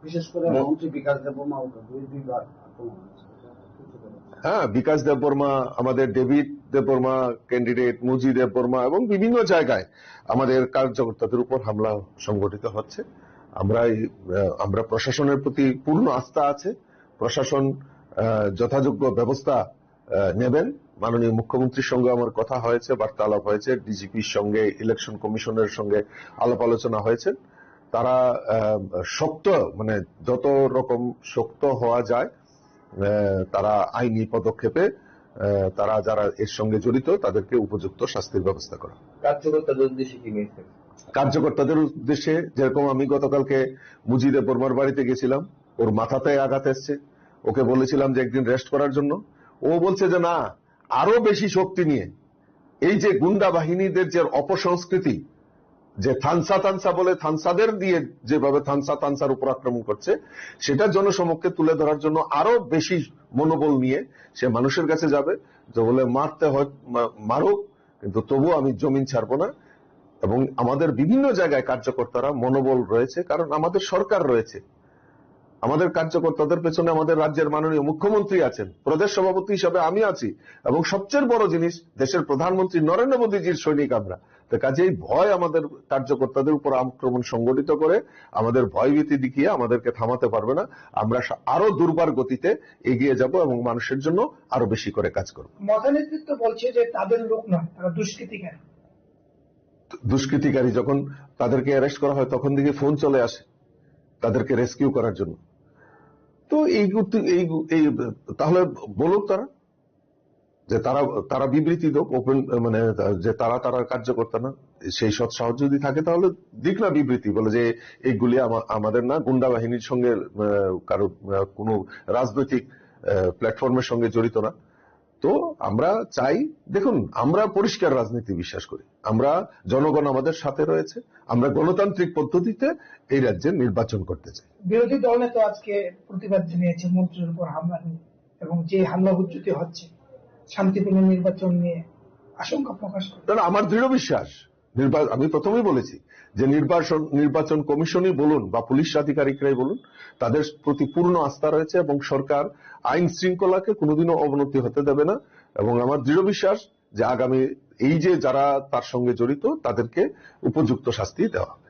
বিশেষ করে মন্ত্রী বিকাশ দেববর্মা দুইবার আক্রমণ হ্যাঁ বিকাশ দেববর্মা আমাদের ডেভিড দেববর্মা ক্যান্ডিডেট মুজি দেববর্মা এবং বিভিন্ন জায়গায় আমাদের কার্যকর্তাদের উপর হামলা সংগঠিত হচ্ছে আমরা প্রশাসনের প্রতি পূর্ণ আস্থা আছে প্রশাসন যথাযোগ্য ব্যবস্থা নেবেন মাননীয় মুখ্যমন্ত্রীর সঙ্গে আমার কথা হয়েছে বার্তালাপ হয়েছে ডিজিপির সঙ্গে ইলেকশন কমিশনের সঙ্গে আলাপ আলোচনা হয়েছে তারা শক্ত মানে যত রকম শক্ত হওয়া যায় তারা আইনি পদক্ষেপে তারা যারা এর সঙ্গে জড়িত তাদেরকে উপযুক্ত শাস্তির ব্যবস্থা করা কার্যকর্তাদের উদ্দেশ্যে কি মেসেজ কার্যকর্তাদের উদ্দেশ্যে যেরকম আমি গতকালকে মুজি দেববর্মার বাড়িতে গেছিলাম ওর মাথাতে আঘাত এসছে ওকে বলেছিলাম যে একদিন রেস্ট করার জন্য ও বলছে যে না আরো বেশি শক্তি নিয়ে এই যে গুন্ডা বাহিনীদের যে অপসংস্কৃতি যে থানসা থানসা বলে থানসাদের দিয়ে যেভাবে থানসা থানসার উপর আক্রমণ করছে সেটা জনসমক্ষে তুলে ধরার জন্য আরো বেশি মনোবল নিয়ে সে মানুষের কাছে যাবে যে বলে মারতে হয় মারুক কিন্তু তবু আমি জমিন ছাড়বো না এবং আমাদের বিভিন্ন জায়গায় কার্যকর্তারা মনোবল রয়েছে কারণ আমাদের সরকার রয়েছে আমাদের কার্যকর্তাদের পেছনে আমাদের রাজ্যের মাননীয় মুখ্যমন্ত্রী আছেন প্রদেশ সভাপতি হিসাবে আমি আছি এবং সবচেয়ে বড় জিনিস দেশের প্রধানমন্ত্রী নরেন্দ্র মোদীজির সৈনিক আমরা তো কাজেই ভয় আমাদের কার্যকর্তাদের উপর আক্রমণ সংগঠিত করে আমাদের ভয়ভীতি দেখিয়ে আমাদেরকে থামাতে পারবে না। আমরা আরো দুর্বার গতিতে এগিয়ে যাব এবং মানুষের জন্য আরো বেশি করে কাজ করব। মথা নেতৃত্ব বলছে যে তাদের লোক নয়, তারা দুষ্কৃতিকারী। দুষ্কৃতিকারী যখন তাদেরকে অ্যারেস্ট করা হয় তখন দিকে ফোন চলে আসে তাদেরকে রেস্কিউ করার জন্য। তো এই তাহলে বলুক তারা যে তারা বিবৃতি হোক ওপেন, মানে যে তারা কার্যকর্তা না, সেই সৎ সাহস যদি থাকে তাহলে দিক না বিবৃতি, বলে যে এইগুলি আমাদের না, গুন্ডা বাহিনীর সঙ্গে কারো কোনো রাজনৈতিক প্ল্যাটফর্মের সঙ্গে জড়িত না। তো আমরা চাই, দেখুন আমরা পরিষ্কার রাজনীতি বিশ্বাস করি, আমরা জনগণ আমাদের সাথে রয়েছে, আমরা গণতান্ত্রিক পদ্ধতিতে এই রাজ্যে নির্বাচন করতে চাই। বিরোধী দল নেতা আজকে প্রতিবাদ জানিয়েছে মন্ত্রীর উপর হামলা নিয়ে, এবং যে হামলা হুজ্জতি হচ্ছে শান্তিপূর্ণ নির্বাচন নিয়ে আশঙ্কা প্রকাশ করে। আমার দৃঢ় বিশ্বাস, আমি প্রথমেই বলেছি যে নির্বাচন কমিশনই বলুন বা পুলিশ আধিকারিকরাই বলুন, তাদের প্রতি পূর্ণ আস্থা রয়েছে এবং সরকার আইন শৃঙ্খলাকে কোনোদিনও অবনতি হতে দেবে না। এবং আমার দৃঢ় বিশ্বাস যে আগামী এই যে যারা তার সঙ্গে জড়িত তাদেরকে উপযুক্ত শাস্তি দেওয়া হবে।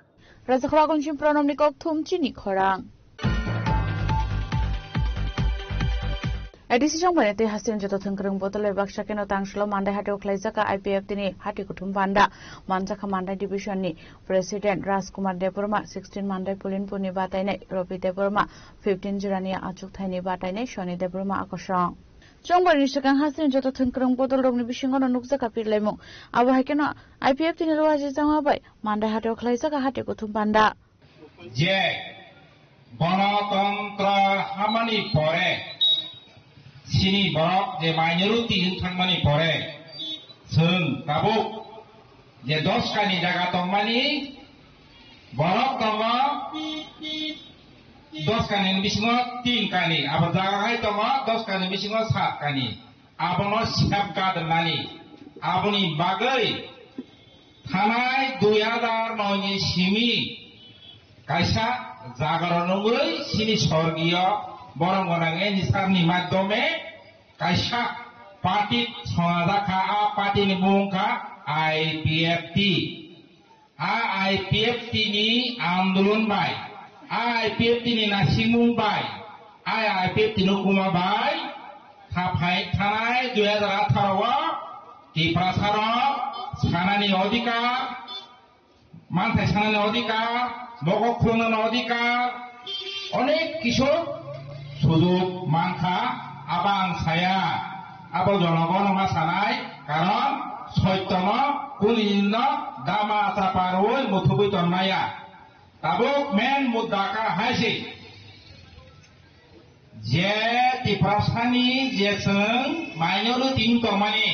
রাজখরা গঞ্জিম প্রণম নিকক থুমচিনি খরাং এডিসি সংবাদে হাসিন যত থংক্রং বোতলের বাক্সা কেন তাংসল মান্ডাই হাটে ওখলাইজাকা আইপিএফ তিনি হাটি কুটুম বান্ডা মানজাখা মান্ডাই ডিভিশननि প্রেসিডেন্ট राजकुमार देबबर्मा 16 मान्डाई पुलिनपुरनि बातायनाय रबि देबबर्मा 15 जिरानि आचुक थाइनि बातायनाय शनि देबबर्मा आकर्षण সংবাদनि सिगां हासिन जत थंख्रं बदल रंनि बिसिङाव नुकजाका पिरलायमु आबहाय केन आईपीएफ तिनि रवाजि जामाबाय मान्डाय हाटे ओखलाइजाका हाटे कुथुम बान्दा जे गणतन्त्र हामानि परे सिनि बरक जे माइनरिटी थांमानि परे जों दाबो जे 10 कानि जागा दंमानि बरक दङ 10 कानि बिसिङाव 3 कानि आबो जागाहाय दङ 10 कानि बिसिङाव 7 कानि आबोनो सिखाबगा दोननानि आबोनि बागै थानाय 2009 नि सिमि कायसा जागरणै सिनि स्वर्गीय बरंगनाङे निसारनि माध्यमे कायसा पार्टी समाजाखा आ पार्टीनि मुंखा आईपीएफटी आ आईपीएफटी नि आंदोलन बाय आ आईपीएफटी नि नासिमुं बाय आ आईपीएफटी नि कुमा बाय थाफाय थानाय 2018 टिप्रासार सानानि अधिकार मानथाय सानानि अधिकार मगक खुंनानि अधिकार अनेक किशोर सुजुग मानखा आबां साया आबो जनगण मा सानाय कारण सत्यम कुलिन दामा चापारवै मुथुबै तन्नाया ताबो मेन मुद्दाका हायसि जे तिफ्रासानि जेसों माइनरिटी तमानि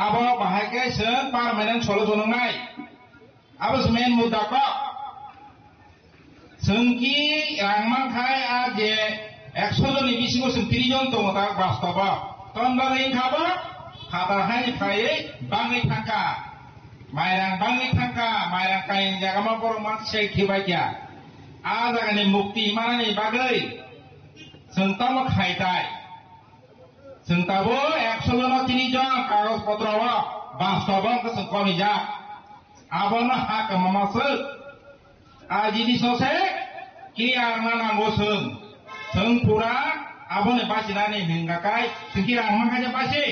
आबो बाहायके जों पार्मानेन्ट सलुसन नाय आबो मेन मुद्दाका जोंनि रांमानखाय आ जे 100 जननि बिसिङाव जों 30 जन दङ दा बास्तबा तन्दारै खाबा खादाहाय फायै बाङै थांखा माइरां बाङै थांखा माइरां कायनि जागामा बर' मानसि खिबायया आ जागानि मुक्ति मानानि बागै जों ताम खायदाय जों ताबो 100 जन 30 जन कागज पत्रव बास्तबा जों कमिजा आबोनो हाक मामासो आ जिनिससे क्लियार नांगौ जों पुरा आबोनो बासिनानै हिंगाखाय जोंखि रांमाखाय बासि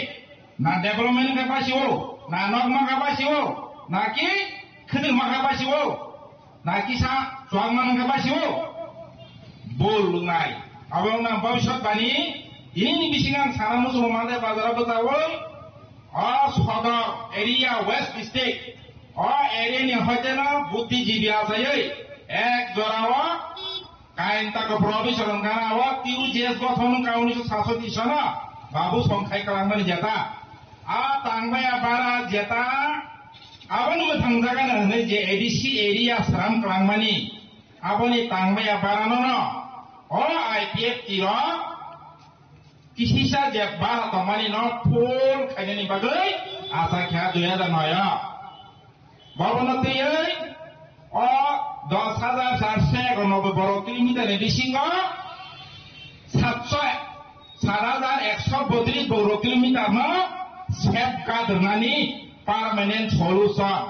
ना डेभलपमेन्ट का बासिवो ना नगमा का बासिवो ना कि खदमा का बासिवो ना कि सा स्वागमान का बासिवो बोल लुनाय आबोनो ना भविष्यत बानी इनि बिसिङां साना मुसु माने बाजाराव बतावो आ सदर एरिया वेस्ट डिस्ट्रिक्ट आ एरियानि हटेना बुद्धिजीवी आजायै एक जराव काइन ताको प्रविसन गानाव तिउ जेस गठन का 1967 सना बाबु संखाय खालामनानै जेता आ तांबाया बारा जेता आबोनो थांजागान होनै जे एडीसी एरिया स्राम खालामनानि आबोनि तांबाया बारा न अ आईपीएफ तिर किसिसा जे बारा तमानि न फुल खायनानि बागै आसा ख्या 2009 बाबनतयै अ 10,490 बरं किलोमीटर बिसिङाव 7,132 बरं किलोमीटर सेफ गादोरनानै পার্মানেন্ট সলিউশন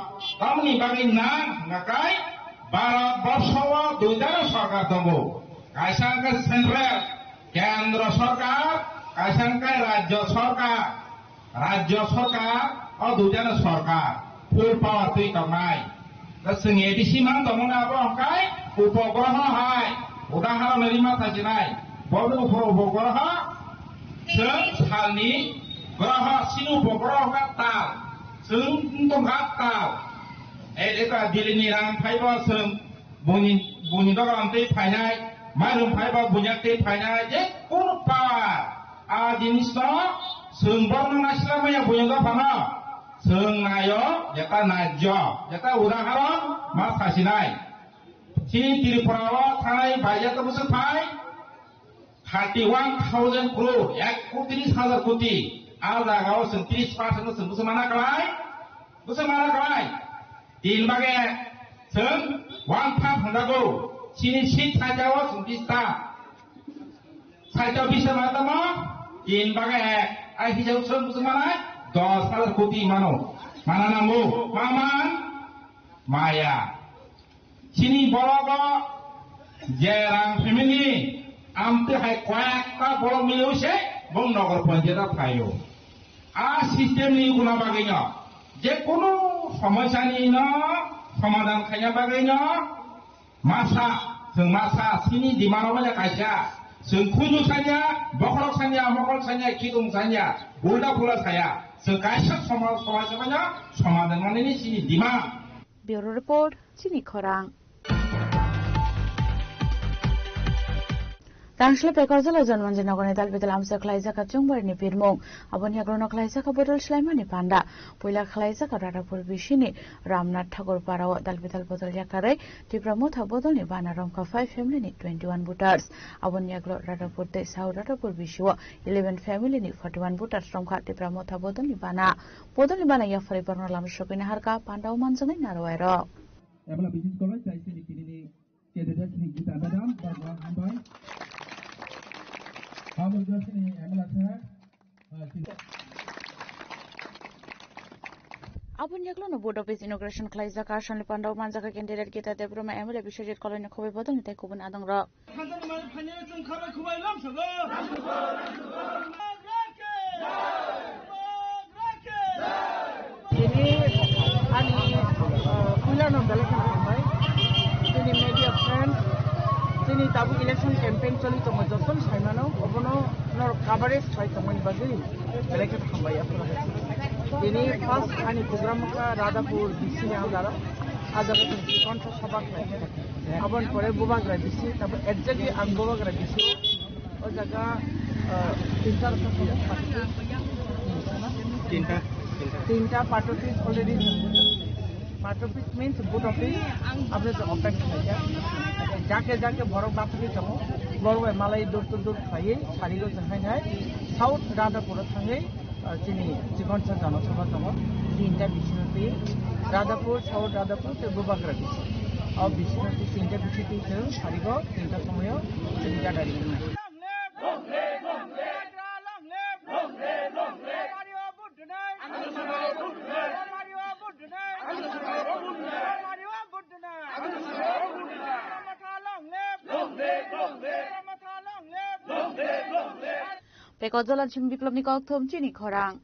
তামনি বাকি না নাকাই ভারতবর্ষ দুইটার সরকার দङ কাইসাংকে সেন্ট্রাল কেন্দ্র সরকার কাইসাংকে রাজ্য সরকার ও দুইটার সরকার ফুল পাওয়ার তুই তংনাই जोंनि एडिसिमान दङनाबो ओंखाय उपग्रह हाय उदाहरण ओरैमा थाजिनाय बबे उपग्रह जों सालनि ग्रह सिनु उपग्रह का ताल जों दंहा ताल एका दिल्लीनि रां फाइबा जों बुनि दगान्ते फायनाय माइरं फाइबा बुनियाते फायनाय जे कोन पावार आ जिनिस जों बर्णनास्लामया बुनिगा फाना जों नायो जेता नाज्य जेता उदाहरण मा थासिनाय त्रिपुराव थानाय बाजेट बोसोर फाय 31,000 crore 1,30,000 कोटी आ जागाव जों 30% जों बोसोर माना गालाय दिन बागे जों 1 थांदागौ सिनि सिट थाजाव जों 20 ता साइटाव 20 मादामा दिन बागे आइ हिसाब जों बोसोर माना 10,000 कोटी मानो mana namu maman maya sini bologo jerang family amte hai kwakta bolo miuse bong nogor panjara thayo a system ni guna bagainya je kono samasya ni no samadan khaya bagainya masa sini di mana mana kaisa जों खुनु सान्या बखरक सान्या मकल सान्या किदुं सान्या उल्टा पुला साया जों गासै समाजमाया समाधान माने सिनि दिमा ब्यूरो रिपोर्ट चिनि खरां Tangshla Pekazala Janwanji Nagoni Dalbital Amsa Klaizaka Chungbarni Pirmong, Abonia Grono Klaizaka Bodol Shlaimani Panda, Pula Klaizaka Radapur Bishini, Ramnath Thakur Parawa Dalbital Bodol Yakare, Tipramota Bodol Nibana Romka 5 family 21 booters, Abonia Glo Radapur De Sau Radapur Bishua 11 family 41 booters from Tipramota Bodol Nibana, Bodol Nibana Yafari Parnalam Shokina Harka, Panda Manzani Narwero. Emla Business College, I see the Kedani Gita Madam, Hambai. Abun Yaklo no Board of His Inauguration Klaiza Karshan Panda Manzaka candidate Gita Debroma Emily Bishop Colony Kobe Bodon Tekubun Adang Rock. Ini ani kuliah no election campaign. Ini media friends. Ini tabu election campaign choli to majoton saimano obono nor coverage sai to mani bagi election campaign apna. Ini first ani program ka Radapur DC ne amdara ajaga kontra sabak hai. Abon pore Bobagra DC tapo exactly am Bobagra DC o jaga tinta tinta part of it already part of it means both of it apne to open hai जाके जाके बरफ बाथुके दङ बरफ मालाय दूर दूर खायो सारिगो जहाय south Radhapur थाङै जोंनि जिखनसा जनसभा दङ तीनटा बिसिनति राधापुर साउथ राधापुर ते बोबाग्रा बिसि और बिसिनति तीनटा बिसिति जों सारिगो तीनटा समयाव जों जागारि Pekozolan Chim Biplobni Kokthom Chini Khorang.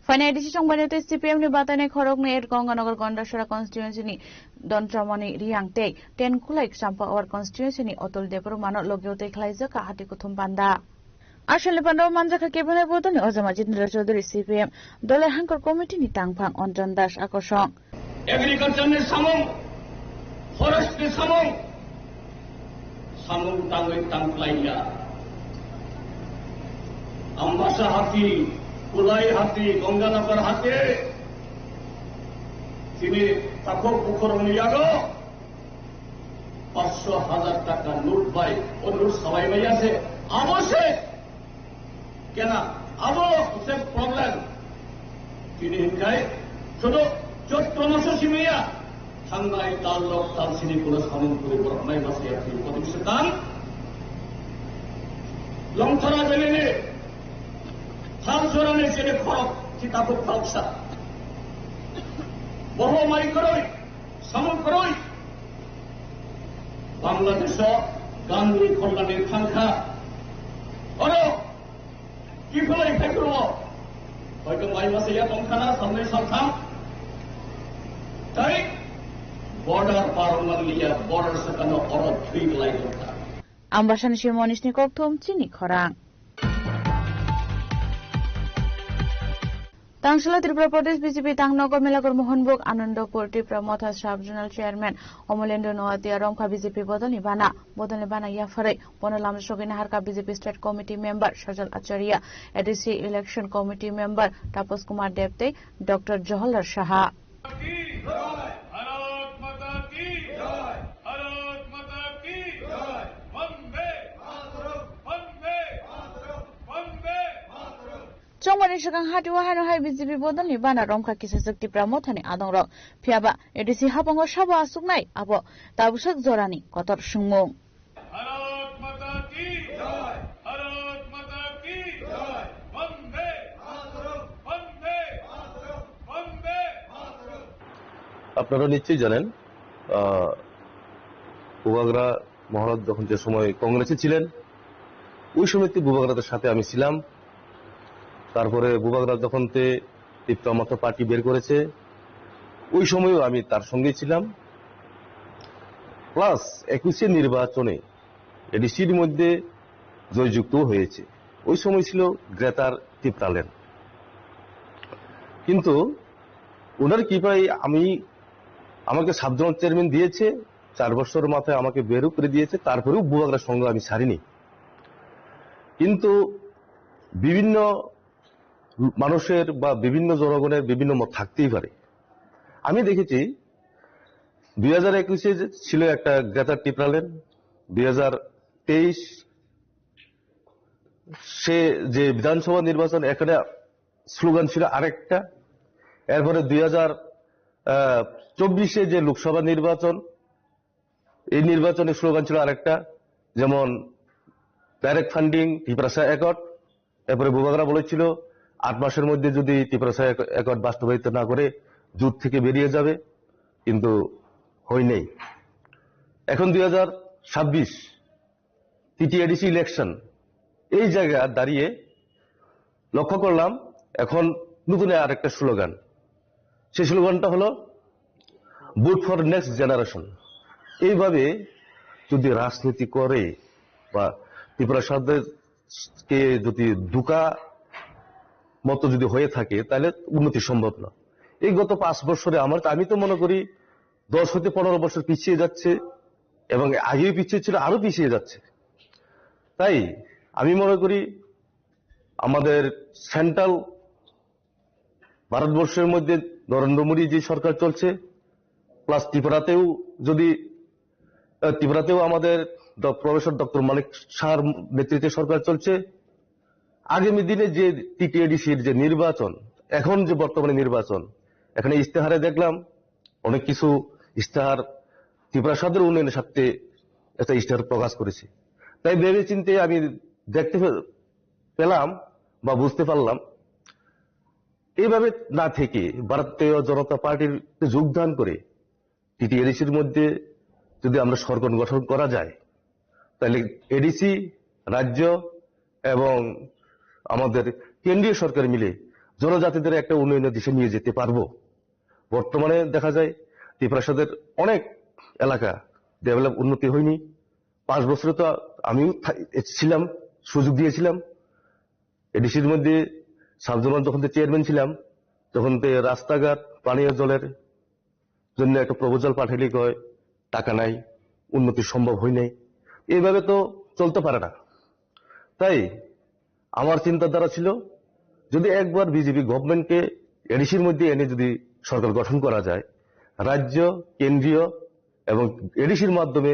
Final decision by the CPM Nibatane Khorok Ner Gonganagar Gondashara constituency ni Dontramani Riangte, 10 Kulak Sampa or constituency Otol Depromano Logiote Klaizaka Hatikutum Banda. Ashale Pando Manzaka Kebane Bodon Ozamajin Rajodri CPM, Dole Hankor Committee ni Tangpang on Jandash Akoshong. Agriculture is Samong, Forest is Samong. Samung tangway tangklaya, Ambasa hati, Kulai hati, Gonganagar hati, Sini takok bukurong niyago, 500,000 taka note by, or note sawai maya se, abo se, kena, abo se problem, Sini hingkai, sodo, jod tonoso simia. Hangai talok tal sini pulas kamu puri bermain masih aktif. Tapi sekarang, longtara jadi ni, 산소란의 제대 걸어 기타고 파옵사 모호마이 걸어이 사문 걸어이 Bangladesh Gandhi কল্যাণের সংখ্যা অনেক কি ফলে ফেকুর হয়তো মাই মাসে সংখ্যা সামনে সংখ্যা তাই বর্ডার পারমান লিয়া বর্ডার সেখানে অরব থুই লাই দরকার Ambasan Shimonis ni Koktum Chini Khorang. Tangshala Tripura Pradesh BJP Tangnogor Melagor Mohanbog Anandapur Tripura Mothas Sub-Zonal Chairman Omolendo Noatia Romka BJP Bodol Nibana Yafare Bonalam Shogina Harka BJP State Committee Member Shajal Acharya ADC Election Committee Member Tapos Kumar Depte Dr. Johalar Shaha. Chongmani Shagang Hatiwa Hano Hai BJP Bodol Nibana Romka Kisasuk Tripura Mothani Adongrok Phiaba ADC Hapango Shaba Sugnai Abo Tabusak Zorani Kotor Shungmung. আপনারা নিশ্চয়ই জানেন বুবাগরা মহারাজ যখন যে সময় কংগ্রেসে ছিলেন ওই সময় বুবাগরাদের সাথে আমি ছিলাম তারপরে বুবাগরা যখন ত্রিপুরা মত পার্টি বের করেছে ওই সময়ও আমি তার সঙ্গে ছিলাম প্লাস 21 নির্বাচনে এডিসির মধ্যে জয়যুক্ত হয়েছে ওই সময় ছিল গ্রেটার ত্রিপুরাল্যান্ড কিন্তু ওনার কৃপায় আমাকে সাবজোনাল চেয়ারম্যান দিয়েছে 4 বছরের মাথায় আমাকে বেরও করে দিয়েছে তারপরেও বুবাগরার সঙ্গে আমি ছাড়িনি কিন্তু বিভিন্ন মানুষের বা বিভিন্ন জনগণের বিভিন্ন মত থাকতেই পারে আমি দেখেছি 2021 ছিল একটা গ্রেটার ত্রিপুরাল্যান্ড 2023 সে যে বিধানসভা নির্বাচন এখানে স্লোগান ছিল আরেকটা এরপরে 2024 যে লোকসভা নির্বাচন এই নির্বাচনের স্লোগান ছিল আরেকটা যেমন ডাইরেক্ট ফান্ডিং ত্রিপুরা অ্যাকর্ড এরপরে বুবাগরা বলেছিল 8 মাসের মধ্যে যদি ত্রিপুরা অ্যাকর্ড বাস্তবায়িত না করে জোট থেকে বেরিয়ে যাবে কিন্তু হয়নি এখন 2026 টিটিএডিসি ইলেকশন এই জায়গায় দাঁড়িয়ে লক্ষ্য করলাম এখন নতুন আরেকটা স্লোগান সেই স্লোগানটা হলো ভোট ফর নেক্সট জেনারেশন এইভাবে যদি রাজনীতি করে বা ত্রিপুরা সরকারকে যদি দুকা মতো যদি হয়ে থাকে তাহলে উন্নতি সম্ভব না এই গত 5 বছরে আমি তো মনে করি 10 হতে 15 বছর পিছিয়ে যাচ্ছে এবং আগেও পিছিয়ে ছিল আরো পিছিয়ে যাচ্ছে তাই আমি মনে করি আমাদের সেন্ট্রাল ভারতবর্ষের মধ্যে নরেন্দ্র মোদী যে সরকার চলছে প্লাস ত্রিপুরাতেও আমাদের প্রফেসর ডক্টর মানিক শাহর নেতৃত্বে সরকার চলছে আগামী দিনে যে টিটিএডিসির যে নির্বাচন এখন যে বর্তমানে নির্বাচন এখানে ইস্তেহারে দেখলাম অনেক কিছু ইস্তেহার ত্রিপুরা সদর উন্নয়নের সাথে একটা ইস্তেহার প্রকাশ করেছে তাই ভেবে চিন্তে আমি দেখতে পেলাম বা বুঝতে পারলাম এইভাবে না থেকে ভারতীয় জনতা পার্টির যোগদান করে টিটিএডিসির মধ্যে যদি আমরা সরকার গঠন করা যায় তাহলে এডিসি রাজ্য এবং আমাদের কেন্দ্রীয় সরকার মিলে জনজাতিদের একটা উন্নয়নের দিশে নিয়ে যেতে পারবো বর্তমানে দেখা যায় ত্রিপুরা সদরের অনেক এলাকা ডেভেলপ উন্নতি হয়নি 5 বছরে তো আমিও ছিলাম সুযোগ দিয়েছিলাম এডিসির মধ্যে সাবজোনাল যখন চেয়ারম্যান ছিলাম তখন রাস্তাঘাট পানীয় জলের জন্য একটা প্রপোজাল পাঠাইলে কয় টাকা নাই উন্নতি সম্ভব হয় নাই এইভাবে তো চলতে পারে না তাই আমার চিন্তাধারা ছিল যদি একবার বিজেপি গভর্নমেন্টকে এডিসির মধ্যে এনে যদি সরকার গঠন করা যায় রাজ্য কেন্দ্রীয় এবং এডিসির মাধ্যমে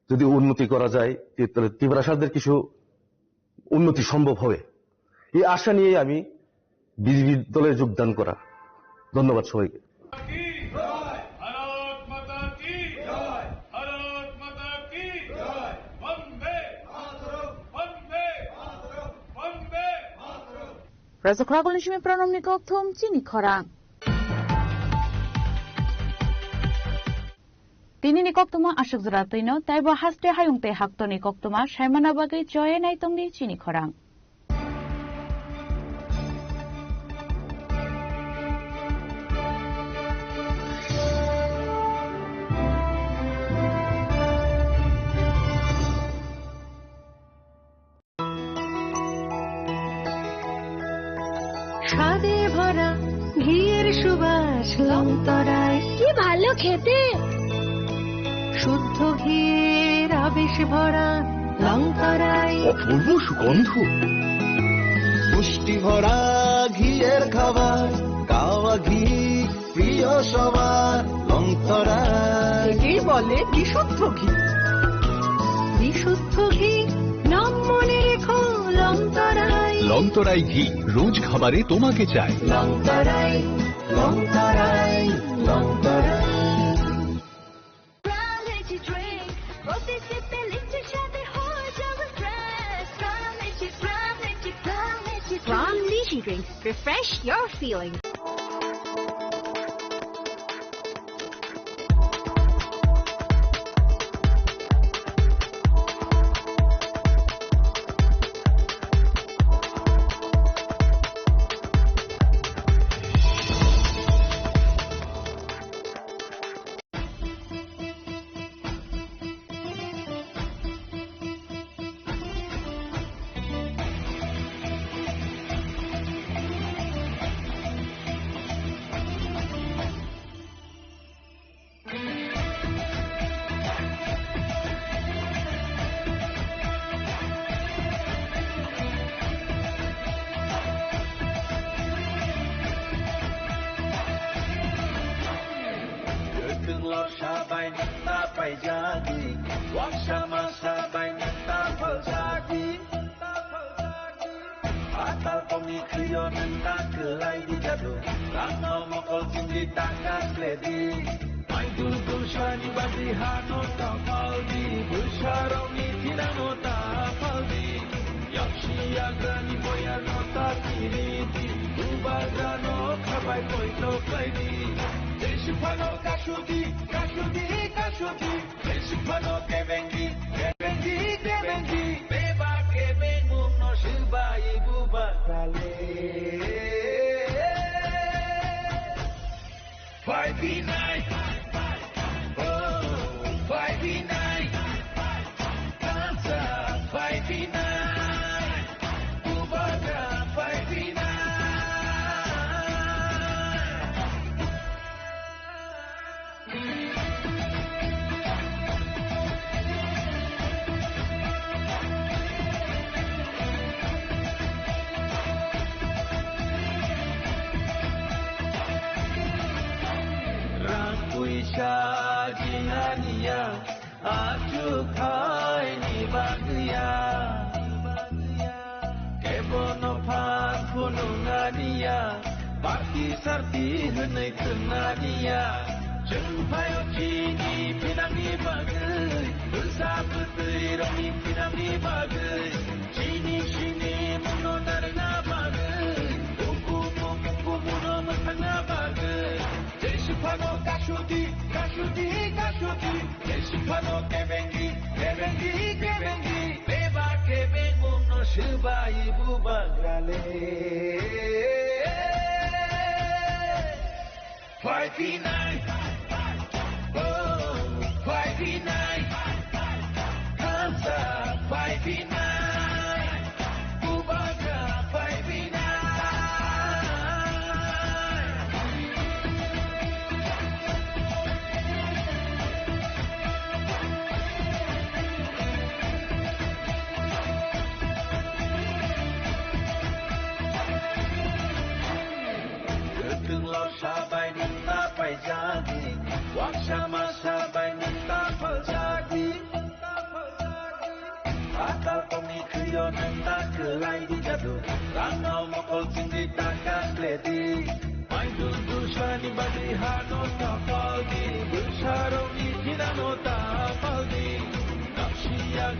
যদি উন্নতি করা যায় তাহলে ত্রিপুরা সরকারের কিছু উন্নতি সম্ভব হবে এই আশা নিয়ে আমি বিজেপি দলে যোগদান করা ধন্যবাদ সবাইকে Razakragol nishmi pranom nikok thum chini khorang. Tini nikok tuma ashuk zratino taiba haste hayungte hakto nikok tuma shaimana bagai joye naitongni chini khorang. স্বাদে ভরা ঘিয়ের সুবাস লংতরায় কি ভালো খেতে শুদ্ধ ঘিয়ের আবেশ ভরা লংতরায় অপূর্ব সুগন্ধ পুষ্টি ভরা ঘিয়ের খাবার গাওয়া ঘি প্রিয় সবার লংতরায় একেই বলে বিশুদ্ধ ঘি বিশুদ্ধ ঘি নাম মনে রেখো লংতরায় লংতরাই ঘি রোজ খাবারে তোমাকে চাই Longtharai Longtharai Longtharai From Lychee Drink, refresh your feelings.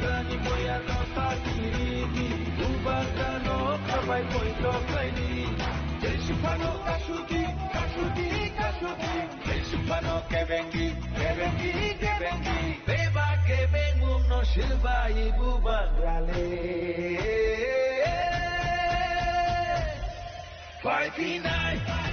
Gani boya no ta kiri di, ubagano kabai poito kaini. Kashuki, Kashuki, Kashuki. Lechupano kebengi, kebengi, kebengi. Beba kebengu no shiba ibu bangrale. 59.